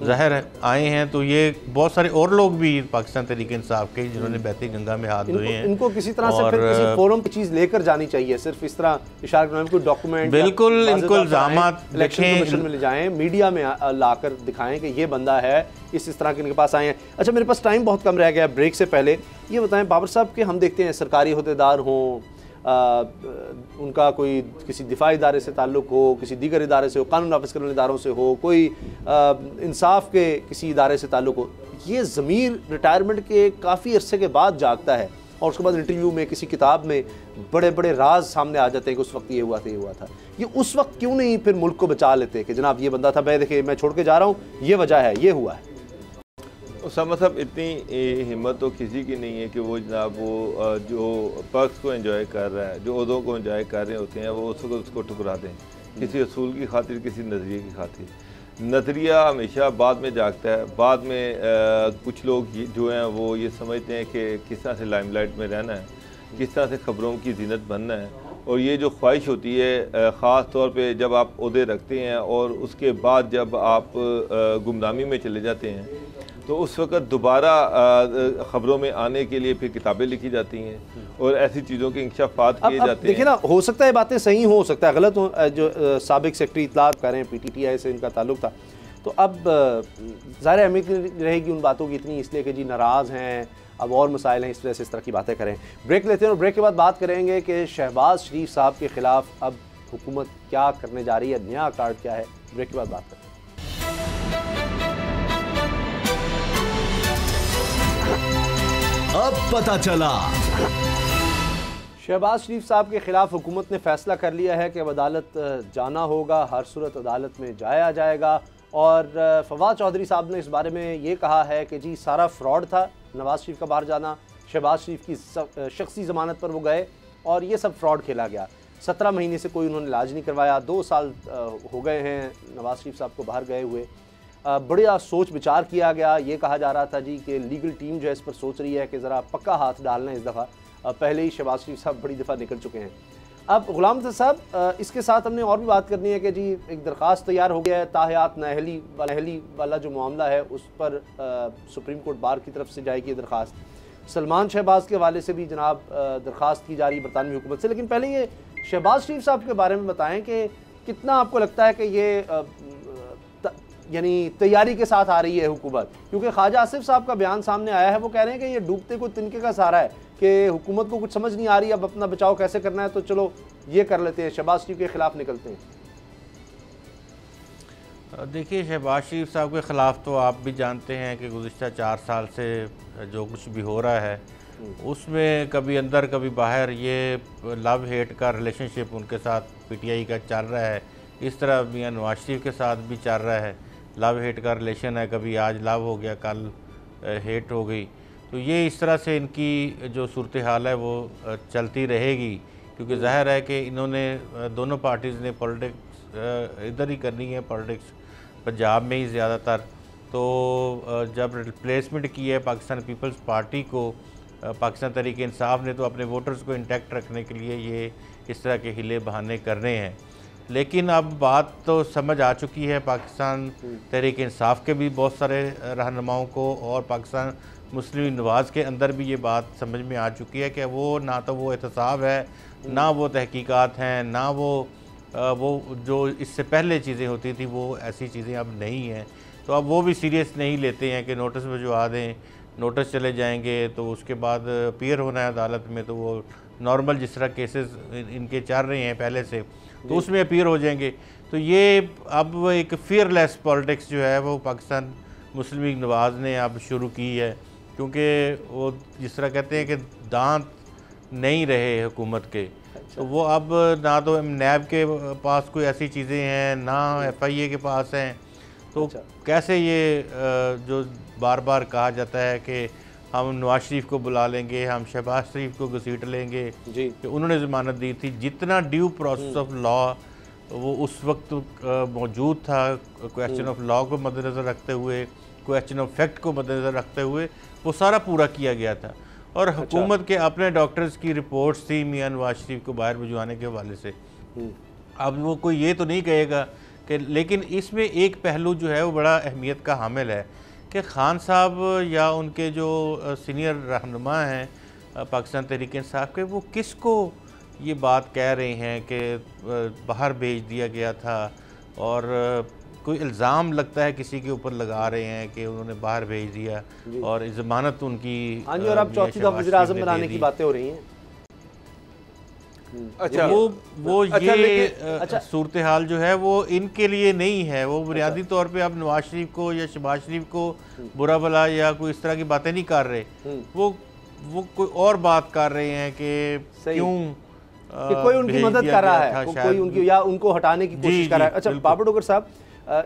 ज़ाहिर आए हैं, तो ये बहुत सारे और लोग भी पाकिस्तान तहरीक इंसाफ के जिन्होंने बहती गंगा में हाथ धोए हैं, इनको किसी तरह से फिर किसी फोरम पे चीज़ लेकर जानी चाहिए। सिर्फ इस तरह इशारा कोई डॉक्यूमेंट बिल्कुल इनको इल्ज़ामात इलेक्शन कमीशन में ले जाएं, मीडिया में लाकर दिखाएं कि ये बंदा है, इस तरह के इनके पास आए हैं। अच्छा, मेरे पास टाइम बहुत कम रह गया, ब्रेक से पहले ये बताएं बाबर साहब कि हम देखते हैं सरकारी अहदेदार हों, उनका कोई किसी दिफाई इदारे से ताल्लुक़ हो, किसी दीगर इदारे से हो, कानून नाफिज करने वाले इदारों से हो, कोई इंसाफ के किसी इदारे से ताल्लुक़ हो, ये ज़मीर रिटायरमेंट के काफ़ी अरसे के बाद जागता है और उसके बाद इंटरव्यू में किसी किताब में बड़े बड़े राज सामने आ जाते हैं कि उस वक्त ये हुआ था, ये हुआ था। ये उस वक्त क्यों नहीं फिर मुल्क को बचा लेते कि जनाब ये बंदा था, भाई देखिए मैं छोड़ के जा रहा हूँ, ये वजह है, ये हुआ है। उसामा साहब, इतनी हिम्मत तो किसी की नहीं है कि वो जनाब वो जो पर्क्स को एंजॉय कर रहा है, जो ओहदों को एंजॉय कर रहे होते हैं, वो उसको ठुकरा दें किसी असूल की खातिर, किसी नज़रिए की खातिर। नज़रिया हमेशा बाद में जागता है। बाद में कुछ लोग जो हैं वो ये समझते हैं कि किस तरह से लाइमलाइट में रहना है, किस तरह से ख़बरों की जीनत बनना है, और ये जो ख्वाहिश होती है ख़ास तौर पे जब आप ओहदे रखते हैं और उसके बाद जब आप गुमनामी में चले जाते हैं, तो उस वक़्त दोबारा ख़बरों में आने के लिए फिर किताबें लिखी जाती हैं और ऐसी चीज़ों के इंकशाफात किए जाते हैं। देखिए ना, हो सकता है बातें सही हो सकता है गलत हो। जो साबिक सेक्रेटरी इत्तलात कर रहे हैं, PTTI से इनका ताल्लुक था, तो अब ज़ाहिर अहमियत रहेगी उन बातों की इतनी, इसलिए कि जी नाराज़ हैं, अब और मसाइल हैं, इस वजह से इस तरह की बातें करें। ब्रेक लेते हैं और ब्रेक के बाद बात करेंगे कि शहबाज शरीफ साहब के ख़िलाफ़ अब हुकूमत क्या करने जा रही है, नया कार्ड क्या है। ब्रेक के बाद बात करें। अब पता चला। शहबाज शरीफ साहब के ख़िलाफ़ हुकूमत ने फ़ैसला कर लिया है कि अब अदालत जाना होगा, हर सूरत अदालत में जाया जाएगा। और फवाद चौधरी साहब ने इस बारे में ये कहा है कि जी सारा फ्रॉड था नवाज़ शरीफ का बाहर जाना, शहबाज शरीफ की शख्सी ज़मानत पर वो गए और ये सब फ्रॉड खेला गया। 17 महीने से कोई उन्होंने इलाज नहीं करवाया, 2 साल हो गए हैं नवाज़ शरीफ साहब को बाहर गए हुए। बड़ा सोच विचार किया गया, ये कहा जा रहा था जी कि लीगल टीम जो है इस पर सोच रही है कि ज़रा पक्का हाथ डालना है इस दफ़ा, पहले ही शहबाज शरीफ साहब बड़ी दफ़ा निकल चुके हैं। अब गुलाम साहब, इसके साथ हमने और भी बात करनी है कि जी एक दरख्वास्त तैयार हो गया है, ताहयात नाअहली वाला जो मामला है उस पर सुप्रीम कोर्ट बार की तरफ से जाएगी दरख्वास्त। सलमान शहबाज के हवाले से भी जनाब दरख्वास्त की जा रही है बरतानवी हुकूमत से। लेकिन पहले ये शहबाज शरीफ साहब के बारे में बताएं कि कितना आपको लगता है कि ये यानी तैयारी के साथ आ रही है हुकूमत, क्योंकि ख्वाजा आसिफ साहब का बयान सामने आया है, वो कह रहे हैं कि ये डूबते को तिनके का सहारा है कि हुकूमत को कुछ समझ नहीं आ रही, अब अपना बचाव कैसे करना है, तो चलो ये कर लेते हैं, शहबाज शरीफ के ख़िलाफ़ निकलते हैं। देखिए, शहबाज शरीफ साहब के ख़िलाफ़ तो आप भी जानते हैं कि गुज़िश्ता 4 साल से जो कुछ भी हो रहा है उसमें कभी अंदर कभी बाहर ये लव हेट का रिलेशनशिप उनके साथ PTI का चल रहा है। इस तरह मियां नवाज शरीफ के साथ भी चल रहा है, लव हेट का रिलेशन है, कभी आज लव हो गया, कल हेट हो गई। तो ये इस तरह से इनकी जो सूरत हाल है वो चलती रहेगी, क्योंकि ज़ाहिर है कि इन्होंने दोनों पार्टीज़ ने पॉलिटिक्स इधर ही करनी है, पॉलिटिक्स पंजाब में ही ज़्यादातर। तो जब रिप्लेसमेंट की है पाकिस्तान पीपल्स पार्टी को पाकिस्तान तहरीक इंसाफ ने, तो अपने वोटर्स को इंटैक्ट रखने के लिए ये इस तरह के हिले बहाने कर रहे हैं। लेकिन अब बात तो समझ आ चुकी है पाकिस्तान तहरीक इंसाफ के भी बहुत सारे रहनुमाओं को, और पाकिस्तान मुस्लिम नवाज़ के अंदर भी ये बात समझ में आ चुकी है कि वो ना तो वो एहतसाब है, ना वो तहकीकात हैं, ना वो जो इससे पहले चीज़ें होती थी वो ऐसी चीज़ें अब नहीं हैं। तो अब वो भी सीरियस नहीं लेते हैं कि नोटिस भिजवा दें, नोटिस चले जाएंगे, तो उसके बाद अपीयर होना है अदालत में, तो वो नॉर्मल जिस तरह केसेस इनके चल रहे हैं पहले से, तो उसमें अपीयर हो जाएंगे। तो ये अब एक फियरलेस पॉलिटिक्स जो है वो पाकिस्तान मुस्लिम लीग नवाज़ ने अब शुरू की है, क्योंकि वो जिस तरह कहते हैं कि दांत नहीं रहे हुकूमत के। तो वो अब ना तो नैब के पास कोई ऐसी चीज़ें हैं, ना FIA के पास हैं, तो कैसे ये जो बार बार कहा जाता है कि हम नवाज शरीफ को बुला लेंगे, हम शहबाज शरीफ को घसीट लेंगे जी, कि उन्होंने ज़मानत दी थी, जितना ड्यू प्रोसेस ऑफ लॉ वो उस वक्त मौजूद था, क्वेश्चन ऑफ लॉ को मद्देनज़र रखते हुए, क्वेश्चन ऑफ फैक्ट को मद्देनज़र रखते हुए वो सारा पूरा किया गया था। और हुकूमत के अपने डॉक्टर्स की रिपोर्ट्स थी मियां नवाज शरीफ को बाहर भिजवाने के हवाले से। अब वो कोई ये तो नहीं कहेगा कि, लेकिन इसमें एक पहलू जो है वो बड़ा अहमियत का हामिल है कि खान साहब या उनके जो सीनियर रहनुमा हैं पाकिस्तान तहरीक इंसाफ के, वो किसको ये बात कह रहे हैं कि बाहर भेज दिया गया था, और कोई इल्ज़ाम लगता है किसी के ऊपर लगा रहे हैं कि उन्होंने बाहर भेज दिया और ज़मानत उनकी। हाँ जी, और अब चौथी दफ़ा वज़ीर-ए-आज़म बनाने की बातें हो रही हैं। अच्छा, वो अच्छा, ये सूरत हाल जो है वो इनके लिए नहीं है। वो बुनियादी तौर पे अब नवाज शरीफ को या शहबाज शरीफ को बुरा भला या कोई इस तरह की बातें नहीं कर रहे, वो कोई और बात कर रहे हैं कि क्यों कि कोई उनकी मदद कर रहा है, कोई उनकी या उनको हटाने की कोशिश कर रहा है। अच्छा बाबर डोगर साहब,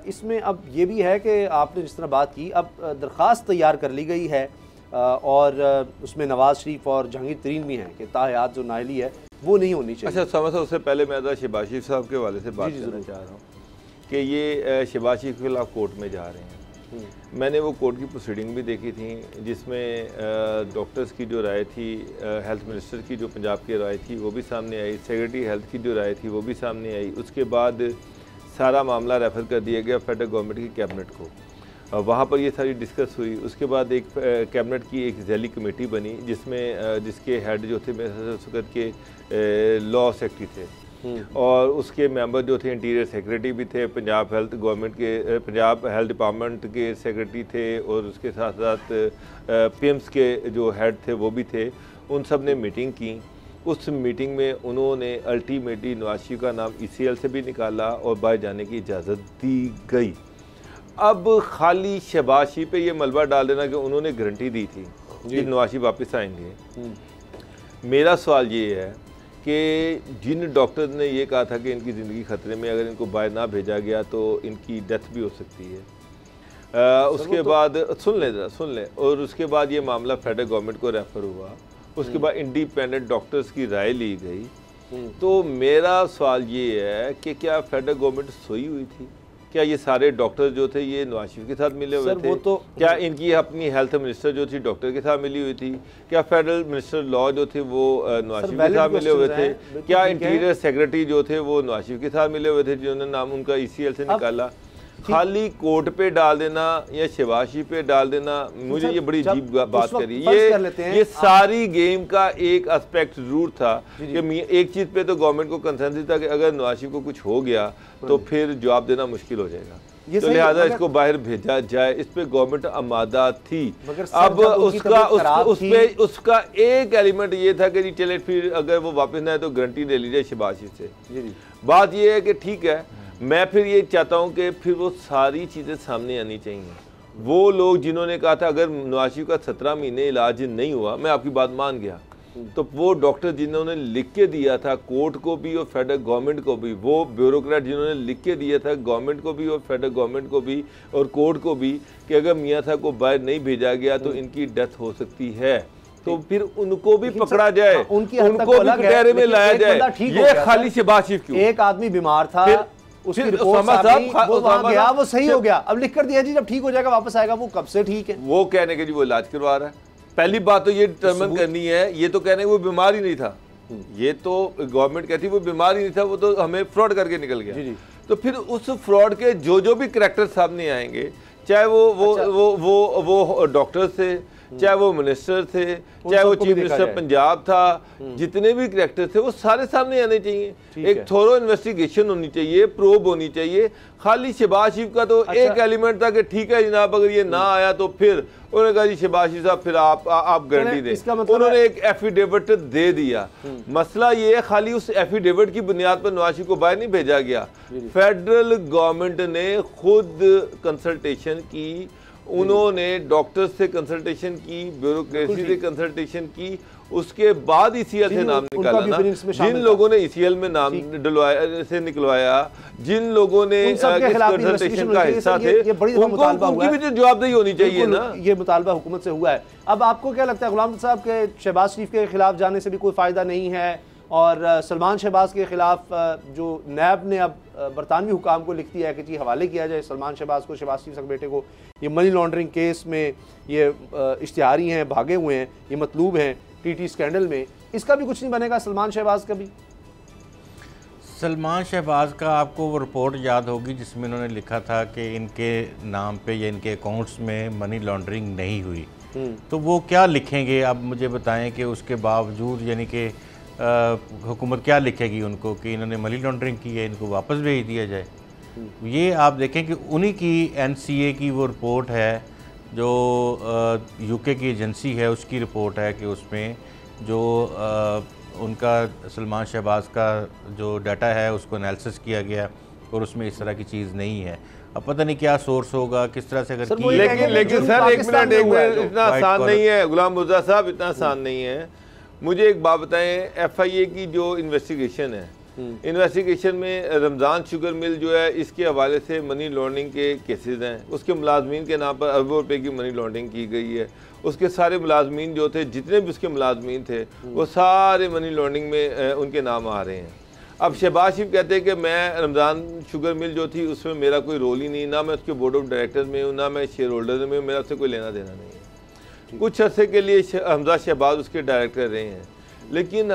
इसमें अब ये भी है कि आपने जिस तरह बात की, अब दरख्वास्त तैयार कर ली गई है और उसमें नवाज शरीफ और जहांगीर तरीन भी हैं कि ताहयात जो नाअहली है वो नहीं होनी चाहिए। अच्छा समझ, उससे पहले मैं शहबाज शरीफ साहब के हवाले से बात करना चाह रहा हूँ कि ये शहबाज शरीफ के खिलाफ कोर्ट में जा रहे हैं। मैंने वो कोर्ट की प्रोसीडिंग भी देखी थी, जिसमें डॉक्टर्स की जो राय थी, हेल्थ मिनिस्टर की जो पंजाब की राय थी वो भी सामने आई, सेक्रेटरी हेल्थ की जो राय थी वो भी सामने आई। उसके बाद सारा मामला रेफ़र कर दिया गया फेडरल गवर्नमेंट की कैबिनेट को, वहाँ पर ये सारी डिस्कस हुई। उसके बाद एक कैबिनेट की एक ज़ैली कमेटी बनी जिसमें जिसके हेड जो थे उस वक्त के लॉ सेक्रेटरी थे, और उसके मेंबर जो थे इंटीरियर सेक्रेटरी भी थे, पंजाब हेल्थ गवर्नमेंट के पंजाब हेल्थ डिपार्टमेंट के सेक्रेटरी थे, और उसके साथ साथ पीएम्स के जो हेड थे वो भी थे। उन सब ने मीटिंग की। उस मीटिंग में उन्होंने अल्टीमेटली नवाज शरीफ का नाम ECL से भी निकाला और बाहर जाने की इजाज़त दी गई। अब खाली शहबाज शरीफ पे ये मलबा डाल देना कि उन्होंने गारंटी दी थी कि नवाज शरीफ वापस आएंगे। मेरा सवाल ये है कि जिन डॉक्टर ने ये कहा था कि इनकी ज़िंदगी ख़तरे में, अगर इनको बाहर ना भेजा गया तो इनकी डेथ भी हो सकती है। उसके बाद सुन लें, और उसके बाद ये मामला फेडरल गवर्नमेंट को रेफ़र हुआ। उसके बाद इंडिपेंडेंट डॉक्टर्स की राय ली गई। तो मेरा सवाल ये है कि क्या फेडरल गवर्नमेंट सोई हुई थी? क्या ये सारे डॉक्टर जो थे ये नवाज शरीफ के साथ मिले हुए थे? तो क्या इनकी अपनी हेल्थ मिनिस्टर जो थी डॉक्टर के साथ मिली हुई थी? क्या फेडरल मिनिस्टर लॉ जो थे वो नवाज शरीफ के साथ मिले हुए थे? क्या इंटीरियर सेक्रेटरी जो थे वो नवाज शरीफ के साथ मिले हुए थे जिन्होंने नाम उनका ECL से निकाला? खाली कोर्ट पे डाल देना या शहबाज शरीफ पे डाल देना, मुझे ये बड़ी अजीब बात करी। ये सारी गेम का एक एस्पेक्ट जरूर था कि एक चीज़ पे तो गवर्नमेंट को कंसेंसस था कि अगर नवाज शरीफ को कुछ हो गया तो फिर जवाब देना मुश्किल हो जाएगा, तो लिहाजा इसको बाहर भेजा जाए। इस पे गवर्नमेंट आमादा थी। अब उसका एक एलिमेंट ये था कि जी चले फिर अगर वो वापस ना आए तो गारंटी ले लीजिए शहबाज शरीफ से। बात ये है कि ठीक है, मैं फिर ये चाहता हूँ कि फिर वो सारी चीज़ें सामने आनी चाहिए। वो लोग जिन्होंने कहा था अगर नवाज शरीफ का 17 महीने इलाज नहीं हुआ, मैं आपकी बात मान गया, तो वो डॉक्टर जिन्होंने लिख के दिया था कोर्ट को भी और फेडरल गवर्नमेंट को भी, वो ब्यूरोक्रेट जिन्होंने लिख के दिया था गवर्नमेंट को भी और फेडरल गवर्नमेंट को भी और कोर्ट को भी कि अगर मियां साहब को बाहर नहीं भेजा गया तो इनकी डेथ हो सकती है, तो फिर उनको भी पकड़ा जाए, उनको भी कटहरे में लाया जाए। ये खाली शहबाज शरीफ क्यों? एक आदमी बीमार था, उसकी रिपोर्ट वो वहां गया, वो सही हो गया, अब लिख कर दिया जी जब ठीक हो जाएगा वापस आएगा। वो कब से ठीक है? वो कहने के जी वो इलाज करवा रहा है। पहली बात तो ये डिटरमिन करनी है, ये तो कहने वो बीमार ही नहीं था, ये तो गवर्नमेंट कहती वो बीमार ही नहीं था, वो तो हमें फ्रॉड करके निकल गया। जी। तो फिर उस फ्रॉड के जो भी करैक्टर सामने आएंगे, चाहे वो डॉक्टर थे, चाहे वो मिनिस्टर थे, चाहे वो चीफ मिनिस्टर पंजाब था, जितने भी करैक्टर थे वो सारे सामने आने चाहिए। एक थोरो इन्वेस्टिगेशन होनी चाहिए, प्रोब होनी चाहिए। खाली शहबाज शरीफ का तो एक एलिमेंट था कि ठीक है जनाब अगर ये ना आया तो फिर उन्होंने कहा जी शहबाज शरीफ साहब फिर आप गारंटी दें। उन्होंने एक एफिडेविट दे दिया। मसला ये है खाली उस एफिडेविट की बुनियाद पर नवाज शरीफ को बाहर नहीं भेजा गया। फेडरल गवर्नमेंट ने खुद कंसल्टेशन की, उन्होंने डॉक्टर्स से कंसल्टेशन की, ब्यूरोक्रेसी से कंसल्टेशन की, उसके बाद ECL से नाम निकाला ना, जिन लोगों ने ECL में नाम निकलवाया, जिन लोगों ने कंसल्टेशन का हिस्सा थे, उनकी भी तो जवाबदेही होनी चाहिए ना। ये मुतालबा हुकूमत से हुआ है। अब आपको क्या लगता है गुलाम साहब के शहबाज शरीफ के खिलाफ जाने से भी कोई फ़ायदा नहीं है, और सलमान शहबाज के खिलाफ जो नैब ने अब बरतानवी हुकाम को लिख दिया है कि जी हवाले किया जाए सलमान शहबाज को, शहबाज शरीफ के बेटे को, ये मनी लॉन्ड्रिंग केस में ये इश्तिहारी हैं, भागे हुए हैं, ये मतलूब हैं TT स्कैंडल में, इसका भी कुछ नहीं बनेगा सलमान शहबाज का भी? सलमान शहबाज का आपको वो रिपोर्ट याद होगी जिसमें उन्होंने लिखा था कि इनके नाम पे या इनके अकाउंट्स में मनी लॉन्ड्रिंग नहीं हुई। तो वो क्या लिखेंगे आप मुझे बताएं कि उसके बावजूद, यानी कि हुकूमत क्या लिखेगी उनको कि इन्होंने मनी लॉन्ड्रिंग की है, इनको वापस भेज दिया जाए? ये आप देखें कि उन्हीं की NCA की वो रिपोर्ट है जो UK की एजेंसी है, उसकी रिपोर्ट है कि उसमें जो उनका सलमान शहबाज का जो डाटा है उसको एनालिसिस किया गया और उसमें इस तरह की चीज़ नहीं है। अब पता नहीं क्या सोर्स होगा, किस तरह से अगर लेकिन सर एक मिनट इतना आसान नहीं है गुलाम मुर्तज़ा साहब, इतना आसान नहीं है। मुझे एक बात बताएं, FIA की जो इन्वेस्टिगेशन है, इन्वेस्टिगेशन में रमज़ान शुगर मिल जो है इसके हवाले से मनी लॉन्ड्रिंग के केसेस हैं, उसके मुलाजमीन के नाम पर अरबों रुपए की मनी लॉन्ड्रिंग की गई है। उसके सारे मुलाजमीन जो थे, जितने भी उसके मुलाजमीन थे, वो सारे मनी लॉन्ड्रिंग में उनके नाम आ रहे हैं। अब शहबाज शरीफ कहते हैं कि मैं रमज़ान शुगर मिल जो थी उसमें मेरा कोई रोल ही नहीं, ना मैं उसके बोर्ड ऑफ डायरेक्टर्स में हूँ, ना मैं शेयर होल्डर में हूँ, मेरा उससे कोई लेना देना नहीं है। कुछ अरसे के लिए हमजा शहबाज उसके डायरेक्टर रहे हैं, लेकिन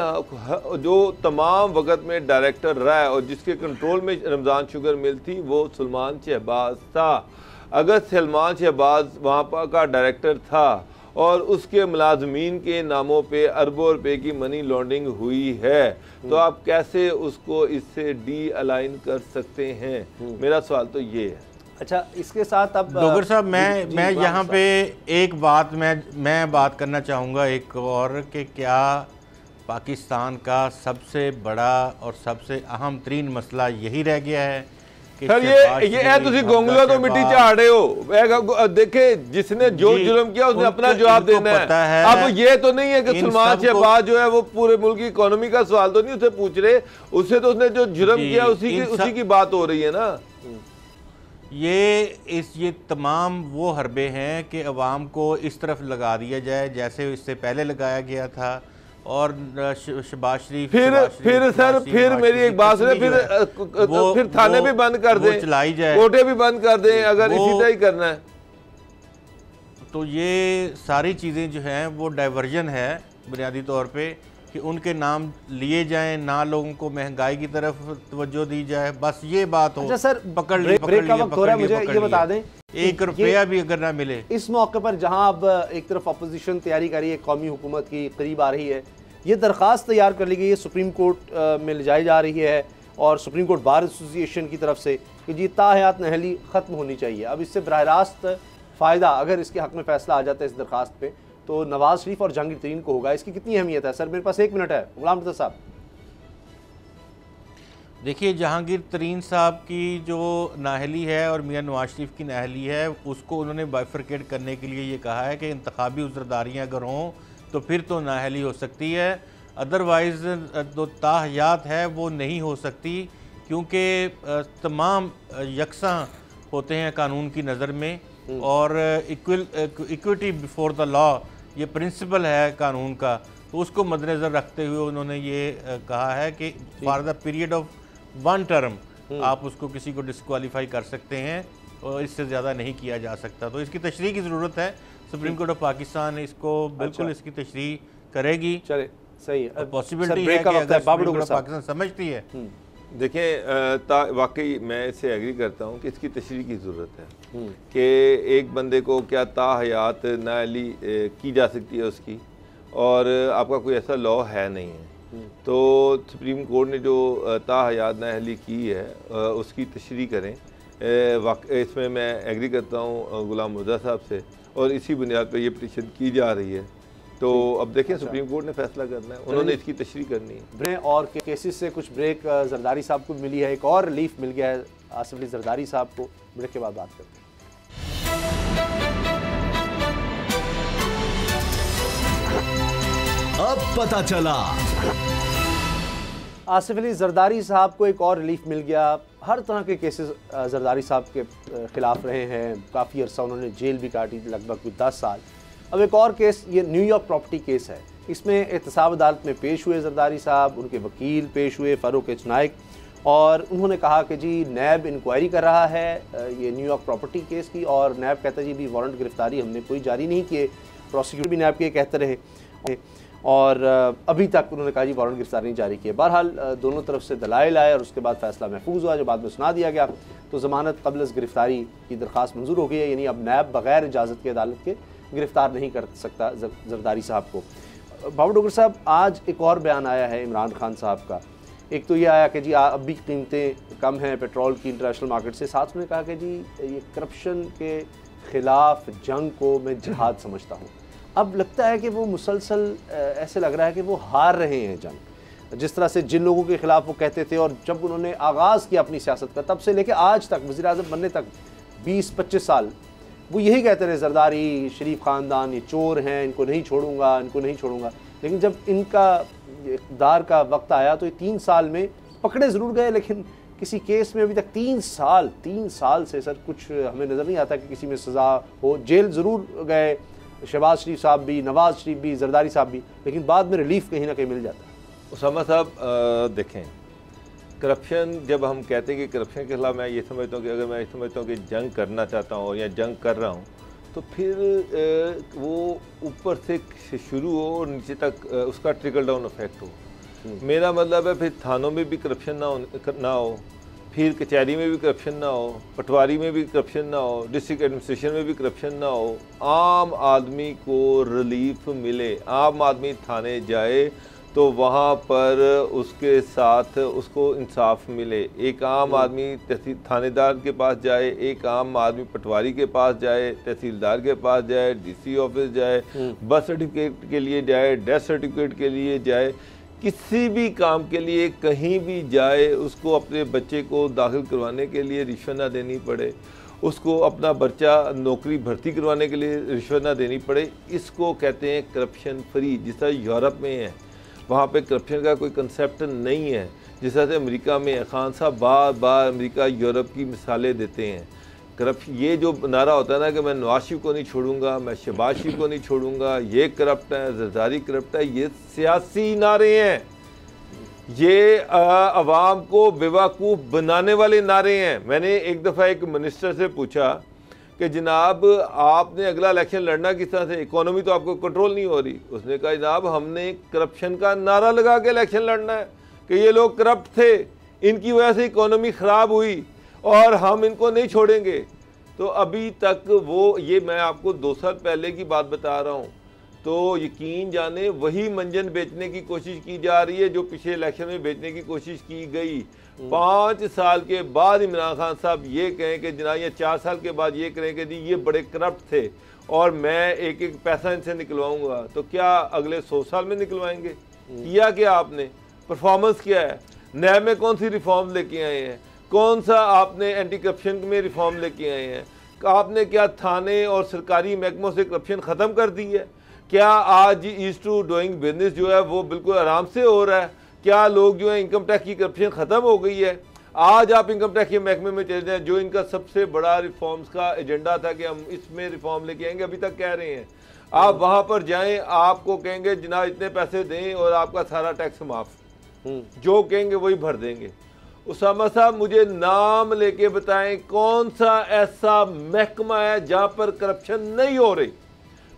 जो तमाम वक्त में डायरेक्टर रहा है और जिसके कंट्रोल में रमज़ान शुगर मिल थी वो सलमान शहबाज था। अगर सलमान शहबाज वहाँ पर का डायरेक्टर था और उसके मुलाजमीन के नामों पे अरबों रुपए की मनी लॉन्ड्रिंग हुई है, तो आप कैसे उसको इससे डी अलाइन कर सकते हैं? मेरा सवाल तो ये है। अच्छा, इसके साथ अब डोगर साहब मैं यहाँ पे एक बात मैं बात करना चाहूँगा एक और, कि क्या पाकिस्तान का सबसे बड़ा और सबसे अहम तरीन मसला यही रह गया है कि सर ये तुसी गोंगलों तो मिट्टी चाड़ रहे हो। देखे जिसने जो जुर्म किया उसने अपना जवाब देना है। अब ये तो नहीं है कि सलमान शहबाज जो है वो पूरे मुल्क की इकोनॉमी का सवाल तो नहीं उसे पूछ रहे, उससे तो उसने जो जुर्म किया उसी की बात हो रही है ना। ये तमाम वो हरबे हैं कि अवाम को इस तरफ लगा दिया जाए जैसे इससे पहले लगाया गया था, और शहबाज शरीफ फिर मेरी एक बात सुने, फिर थाने भी बंद कर दें, चलाई जाए, कोर्टें भी बंद कर दें, अगर इसी तरह ही करना है। तो ये सारी चीज़ें जो हैं वो डाइवर्जन है बुनियादी तौर पे कि उनके नाम लिए जाएं, ना लोगों को महंगाई की तरफ तवज्जो दी जाए, बस ये बात हो। अच्छा सर, पकड़ लिया, मुझे ये बता दें, 1 रुपया भी अगर ना मिले इस मौके पर, जहां अब एक तरफ अपोजिशन तैयारी कर रही है, कौमी हुकूमत की करीब आ रही है, ये दरख्वास्त तैयार कर ली गई है, सुप्रीम कोर्ट में ले जाई जा रही है और सुप्रीम कोर्ट बार एसोसिएशन की तरफ से कि जी ताहयात नहली ख़त्म होनी चाहिए। अब इससे बराह रास्त फ़ायदा अगर इसके हक़ में फ़ैसला आ जाता है इस दरख्वास्त पे, तो नवाज़ शरीफ और जहांगीर तरीन को होगा। इसकी कितनी अहमियत है? सर मेरे पास 1 मिनट है। गुलाम मुर्तज़ा साहब देखिए, जहांगीर तरीन साहब की जो नाहली है और मियां नवाज शरीफ की नाहली है, उसको उन्होंने बाइफरकेट करने के लिए ये कहा है कि इंतखाबी उज़रदारियाँ अगर हों तो फिर तो नाहली हो सकती है, अदरवाइज़ जो ताहयात है वो नहीं हो सकती, क्योंकि तमाम यकसा होते हैं कानून की नज़र में, और इक्विटी बिफोर द लॉ ये प्रिंसिपल है कानून का, तो उसको मद्देनज़र रखते हुए उन्होंने ये कहा है कि for the period of 1 term आप उसको किसी को डिस्क्वालीफाई कर सकते हैं और इससे ज़्यादा नहीं किया जा सकता। तो इसकी तशरीह की ज़रूरत है। सुप्रीम कोर्ट ऑफ पाकिस्तान इसको बिल्कुल इसकी तशरीह करेगी। चले, सही है, पॉसिबिलिटी है कि अगर सुप्रीम कोर्ट ऑफ पाकिस्तान समझती है। देखें, वाकई मैं इससे एग्री करता हूँ कि इसकी तशरीह की ज़रूरत है कि एक बंदे को क्या ताहयात नाअहली की जा सकती है उसकी, और आपका कोई ऐसा लॉ है नहीं है। तो सुप्रीम कोर्ट ने जो ताहयात नाअहली की है उसकी तशरीह करें। इसमें मैं एग्री करता हूँ गुलाम मुर्तज़ा साहब से, और इसी बुनियाद पर यह पिटीशन की जा रही है। तो अब देखें, सुप्रीम कोर्ट ने फैसला करना है, उन्होंने इसकी तशरीह करनी है। ब्रेक और केसेस से कुछ ब्रेक जरदारी साहब को मिली है, एक और रिलीफ मिल गया है आसिफ अली जरदारी साहब को। ब्रेक के बाद बात करते हैं। अब पता चला। आसिफ अली जरदारी साहब को एक और रिलीफ मिल गया। हर तरह के केसेस जरदारी साहब के खिलाफ रहे हैं, काफ़ी अरसा उन्होंने जेल भी काटी, लगभग 10 साल। अब एक और केस, ये न्यूयॉर्क प्रॉपर्टी केस है। इसमें एहतसाब अदालत में पेश हुए जरदारी साहब, उनके वकील पेश हुए फ़ारूक एच नाइक, और उन्होंने कहा कि जी नैब इंक्वायरी कर रहा है ये न्यूयॉर्क प्रॉपर्टी केस की, और नैब कहता है जी भी वारंट गिरफ्तारी हमने कोई जारी नहीं किए। प्रोसिक्यूटर भी नैब के कहते रहे, और अभी तक उन्होंने कहा जी वारंट गिरफ्तारी नहीं जारी किए। बहरहाल दोनों तरफ से दलाइल आए और उसके बाद फैसला महफूज हुआ, जो बाद में सुना दिया गया। तो ज़मानत क़ब्ल गिरफ्तारी की दरख्वास्त मंजूर हो गई है, यानी अब नैब बग़ैर इजाज़त के अदालत के गिरफ़्तार नहीं कर सकता जरदारी साहब को। बाबू डोगर साहब, आज एक और बयान आया है इमरान खान साहब का। एक तो ये आया कि जी अब भी कीमतें कम हैं पेट्रोल की इंटरनेशनल मार्केट से, साथ में कहा कि जी ये करप्शन के ख़िलाफ़ जंग को मैं जिहाद समझता हूँ। अब लगता है कि वो मुसलसल ऐसे लग रहा है कि वो हार रहे हैं जंग। जिस तरह से जिन लोगों के ख़िलाफ़ वो कहते थे, और जब उन्होंने आगाज़ किया अपनी सियासत का, तब से लेकर आज तक वज़ीर-ए-आज़म बनने तक 20-25 साल वो यही कहते रहे, जरदारी शरीफ ख़ानदान ये चोर हैं, इनको नहीं छोड़ूंगा, इनको नहीं छोड़ूंगा। लेकिन जब इनका इक़्तिदार का वक्त आया तो ये 3 साल में पकड़े ज़रूर गए, लेकिन किसी केस में अभी तक 3 साल से सर कुछ हमें नज़र नहीं आता कि किसी में सज़ा हो। जेल ज़रूर गए शहबाज शरीफ साहब भी, नवाज़ शरीफ भी, जरदारी साहब भी, लेकिन बाद में रिलीफ कहीं ना कहीं मिल जाता है। उसामा साहब देखें, करप्शन जब हम कहते हैं कि करप्शन के खिलाफ, मैं ये समझता हूँ कि अगर मैं समझता हूँ कि जंग करना चाहता हूँ या जंग कर रहा हूँ, तो फिर वो ऊपर से शुरू हो और नीचे तक उसका ट्रिकल डाउन इफेक्ट हो। मेरा मतलब है फिर थानों में भी करप्शन ना हो, फिर कचहरी में भी करप्शन ना हो, पटवारी में भी करप्शन ना हो, डिस्ट्रिक्ट एडमिनिस्ट्रेशन में भी करप्शन ना हो, आम आदमी को रिलीफ मिले। आम आदमी थाने जाए तो वहाँ पर उसके साथ उसको इंसाफ मिले। एक आम आदमी थानेदार के पास जाए, एक आम आदमी पटवारी के पास जाए, तहसीलदार के पास जाए, डीसी ऑफिस जाए, बर्थ सर्टिफिकेट के लिए जाए, डेथ सर्टिफिकेट के लिए जाए, किसी भी काम के लिए कहीं भी जाए, उसको अपने बच्चे को दाखिल करवाने के लिए रिश्वत ना देनी पड़े, उसको अपना बच्चा नौकरी भर्ती करवाने के लिए रिश्वत ना देनी पड़े। इसको कहते हैं करप्शन फ्री। जिस तरह यूरोप में है, वहाँ पे करप्शन का कोई कंसेप्ट नहीं है। जिस तरह से अमेरिका में खान साहब बार बार अमेरिका यूरोप की मिसालें देते हैं। ये जो नारा होता है ना कि मैं नवाज शरीफ को नहीं छोड़ूंगा, मैं शहबाज शरीफ को नहीं छोड़ूंगा, ये करप्ट है, जरदारी करप्ट है, ये सियासी नारे हैं, ये अवाम को बेवकूफ़ बनाने वाले नारे हैं। मैंने एक दफ़ा एक मिनिस्टर से पूछा कि जनाब आपने अगला इलेक्शन लड़ना किस तरह से, इकोनॉमी तो आपको कंट्रोल नहीं हो रही। उसने कहा जनाब हमने करप्शन का नारा लगा के इलेक्शन लड़ना है कि ये लोग करप्ट थे, इनकी वजह से इकोनॉमी ख़राब हुई और हम इनको नहीं छोड़ेंगे। तो अभी तक वो, ये मैं आपको 2 साल पहले की बात बता रहा हूँ, तो यकीन जाने वही मंजन बेचने की कोशिश की जा रही है जो पिछले इलेक्शन में बेचने की कोशिश की गई। 5 साल के बाद इमरान खान साहब ये कहें कि जनाब, या 4 साल के बाद ये कहें कि जी ये बड़े करप्ट थे और मैं एक एक पैसा इनसे निकलवाऊंगा, तो क्या अगले 100 साल में निकलवाएंगे? किया क्या आपने? परफॉर्मेंस क्या है? नैब में कौन सी रिफॉर्म लेके आए हैं? कौन सा आपने एंटी करप्शन में रिफॉर्म लेके आए हैं? आपने क्या थाने और सरकारी महकमों से करप्शन ख़त्म कर दी है? क्या आज ईज टू डूइंग बिजनेस जो है वो बिल्कुल आराम से हो रहा है? क्या लोग जो है इनकम टैक्स की करप्शन ख़त्म हो गई है? आज आप इनकम टैक्स के महकमे में चले जाएँ, जो इनका सबसे बड़ा रिफॉर्म्स का एजेंडा था कि हम इसमें रिफॉर्म लेके आएंगे, अभी तक कह रहे हैं। आप वहाँ पर जाएँ, आपको कहेंगे जनाब इतने पैसे दें और आपका सारा टैक्स माफ़, जो कहेंगे वही भर देंगे। उसामा साहब मुझे नाम लेके बताएं कौन सा ऐसा महकमा है जहां पर करप्शन नहीं हो रही?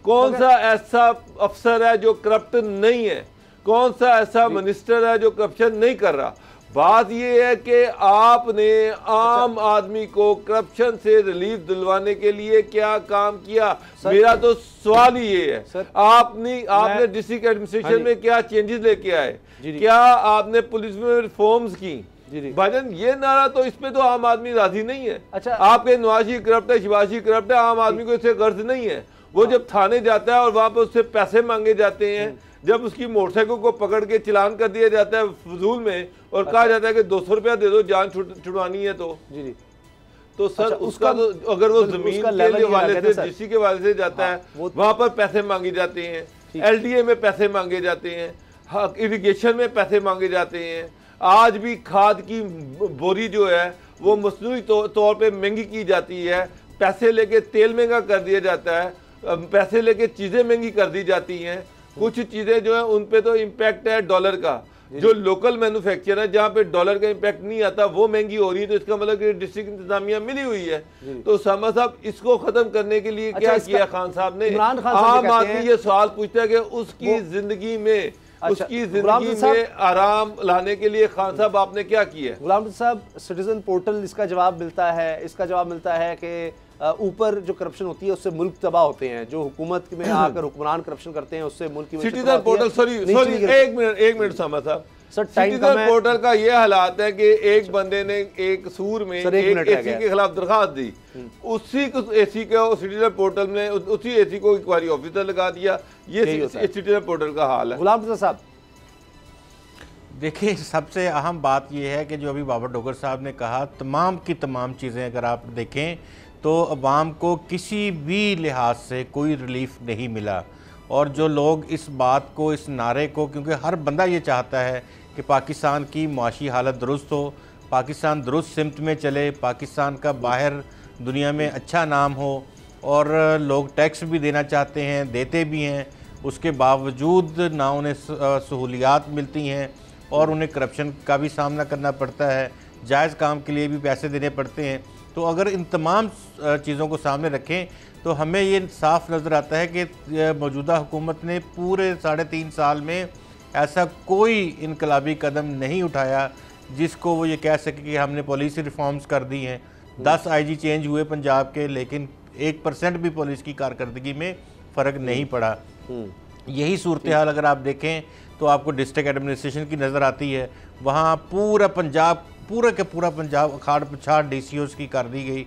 कौन सा ऐसा अफसर है जो करप्ट नहीं है? कौन सा ऐसा मिनिस्टर है जो करप्शन नहीं कर रहा? बात यह है कि आपने आम आदमी को करप्शन से रिलीफ दिलवाने के लिए क्या काम किया? मेरा तो सवाल ही ये है। आपने डिस्ट्रिक्ट एडमिनिस्ट्रेशन में क्या चेंजेस लेके आए? क्या आपने पुलिस में रिफॉर्म्स की? भाईजान ये नारा तो, इस पे तो आम आदमी राजी नहीं है। अच्छा, आपके नवाज शरीफ करप्ट है, शहबाज शरीफ करप्ट है, आम आदमी को इससे गर्ज नहीं है। वो जब थाने जाता है और वहां पर उससे पैसे मांगे जाते हैं, जब उसकी मोटरसाइकिल को पकड़ के चलान कर दिया जाता है फजूल में और कहा जाता है कि 200 रुपया दे दो जान छुड़वानी है, तो सर उसका तो अगर वो जमीन के वाले से, जिसी के वाले से जाता है, वहां पर पैसे मांगे जाते हैं। LDA में पैसे मांगे जाते हैं, इरिगेशन में पैसे मांगे जाते हैं। आज भी खाद की बोरी जो है वो मसनूई तौर पे महंगी की जाती है, पैसे लेके तेल महंगा कर दिया जाता है, पैसे लेके चीज़ें महंगी कर दी जाती हैं। कुछ चीज़ें जो है उन पे तो इम्पैक्ट है डॉलर का, जो लोकल मैन्युफैक्चर है जहाँ पे डॉलर का इम्पैक्ट नहीं आता वो महंगी हो रही है। तो इसका मतलब कि डिस्ट्रिक्ट इंतजामिया मिली हुई है। तो सामा साहब इसको खत्म करने के लिए क्या किया खान साहब ने? आम आदमी ये सवाल पूछता है कि उसकी जिंदगी में उसकी जिंदगी में आराम लाने के लिए खान साहब आपने क्या किया? गुलाम साहब, सिटीजन पोर्टल इसका जवाब मिलता है, इसका जवाब मिलता है कि ऊपर जो करप्शन होती है उससे मुल्क तबाह होते हैं, जो हुकूमत में आकर हुकूमन करप्शन करते हैं उससे मुल्क की सिटीजन पोर्टल सॉरी एक मिनट सामा साहब, सिटीजन पोर्टल का ये हालात है कि एक बंदे ने एक सूर में एक एसी के खिलाफ दरखास्त दी, उसी एसी को सिटीजन पोर्टल में उसी एसी को इंक्वायरी ऑफिसर लगा दिया। ये सिटीजन पोर्टल का हाल है। गुलाम साहब देखिए, सबसे अहम बात यह है कि जो अभी बाबर डोगर साहब ने कहा, तमाम की तमाम चीज़ें अगर आप देखें तो अवाम को किसी भी लिहाज से कोई रिलीफ नहीं मिला। और जो लोग इस बात को, इस नारे को, क्योंकि हर बंदा ये चाहता है कि पाकिस्तान की माशी हालत दुरुस्त हो, पाकिस्तान दुरुस्त सिमत में चले, पाकिस्तान का बाहर दुनिया में अच्छा नाम हो, और लोग टैक्स भी देना चाहते हैं, देते भी हैं, उसके बावजूद ना उन्हें सहूलियात मिलती हैं और उन्हें करप्शन का भी सामना करना पड़ता है, जायज़ काम के लिए भी पैसे देने पड़ते हैं। तो अगर इन तमाम चीज़ों को सामने रखें तो हमें ये साफ नज़र आता है कि मौजूदा हुकूमत ने पूरे 3.5 साल में ऐसा कोई इनकलाबी कदम नहीं उठाया जिसको वो ये कह सके कि हमने पॉलिसी रिफॉर्म्स कर दी हैं। 10 IG चेंज हुए पंजाब के, लेकिन 1% भी पुलिस की कारकर्दगी में फ़र्क नहीं पड़ा। यही सूरत हाल अगर आप देखें तो आपको डिस्ट्रिक्ट एडमिनिस्ट्रेशन की नज़र आती है। वहाँ पूरा पंजाब, पूरा के पूरा पंजाब अखाड़ पछाड़ DCOs की कर दी गई,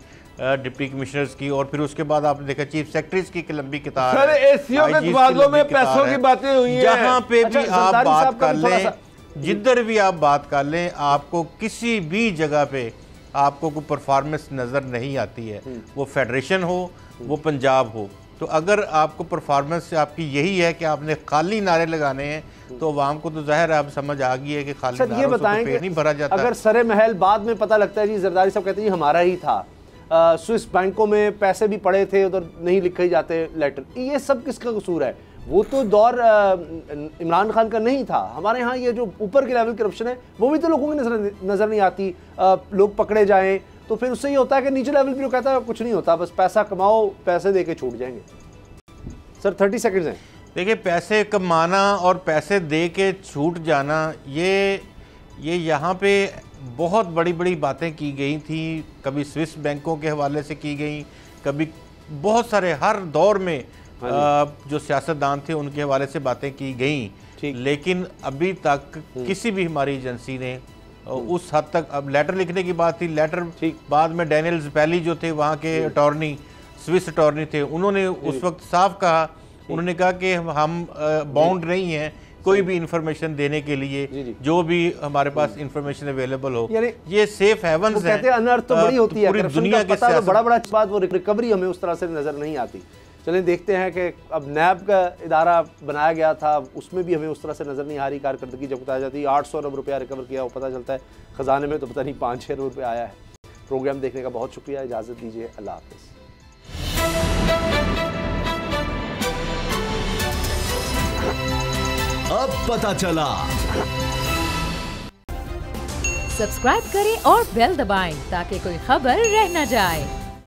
डिप्टी कमिश्नर्स की, और फिर उसके बाद आपने देखा चीफ सेक्रेटरीज की लंबी किताब है, एसीओ के तबादलों में पैसों की बातें हुई हैं। जहाँ पे भी आप बात कर लें, जिधर भी आप बात कर लें, आपको किसी भी जगह पे आपको कोई परफॉर्मेंस नज़र नहीं आती है, वो फेडरेशन हो, वो पंजाब हो। तो अगर आपको परफॉर्मेंस से आपकी यही है कि आपने खाली नारे लगाने हैं तो आवाम को तो जाहिर है अब समझ आ गई है कि खाली नारों से तो पेट नहीं भरा जाता। अगर सरे महल बाद में पता लगता है जी, जरदारी साहब कहते हैं जी हमारा ही था, स्विस बैंकों में पैसे भी पड़े थे, उधर नहीं लिखे जाते लेटर, ये सब किसका कसूर है? वो तो दौर इमरान खान का नहीं था। हमारे यहाँ ये जो ऊपर के लेवल करप्शन है वो भी तो लोगों की नज़र नहीं आती। लोग पकड़े जाएं तो फिर उससे ये होता है कि नीचे लेवल भी कहता है कुछ नहीं होता, बस पैसा कमाओ, पैसे दे के छूट जाएंगे। सर 30 सेकंड्स हैं। देखिए, पैसे कमाना और पैसे दे के छूट जाना, ये यहाँ पे बहुत बड़ी बड़ी बातें की गई थी। कभी स्विस बैंकों के हवाले से की गई, कभी बहुत सारे हर दौर में जो सियासतदान थे उनके हवाले से बातें की गई, लेकिन अभी तक किसी भी हमारी एजेंसी ने उस हद तक, अब लेटर लिखने की बात थी, लेटर बाद में डैनियल ज़पैली जो थे वहाँ के अटॉर्नी, स्विस अटॉर्नी थे, उन्होंने उस वक्त साफ कहा, उन्होंने कहा कि हम बाउंड नहीं हैं कोई भी इंफॉर्मेशन देने के लिए, जो भी हमारे पास इंफॉर्मेशन अवेलेबल हो, ये सेफ हेवंस है। कहते हैं अनर्थ तो बड़ी होती है, पूरी दुनिया के पता तो बड़ा बात, वो रिकवरी हमें उस तरह से नजर नहीं आती। चलें देखते हैं कि अब नैब का इदारा बनाया गया था, उसमें भी हमें उस तरह से नज़र नहीं आ रही कारकर्दगी। जब बताया जाती है 800 अरब रुपया रिकवर किया, वो पता चलता है ख़जाने में तो पता नहीं 5-6 अरब रुपया आया है। प्रोग्राम देखने का बहुत शुक्रिया, इजाज़त दीजिए, अल्लाह हाफ़िज़। अब पता चला। सब्सक्राइब करें और बेल दबाएं ताकि कोई खबर रह न जाए।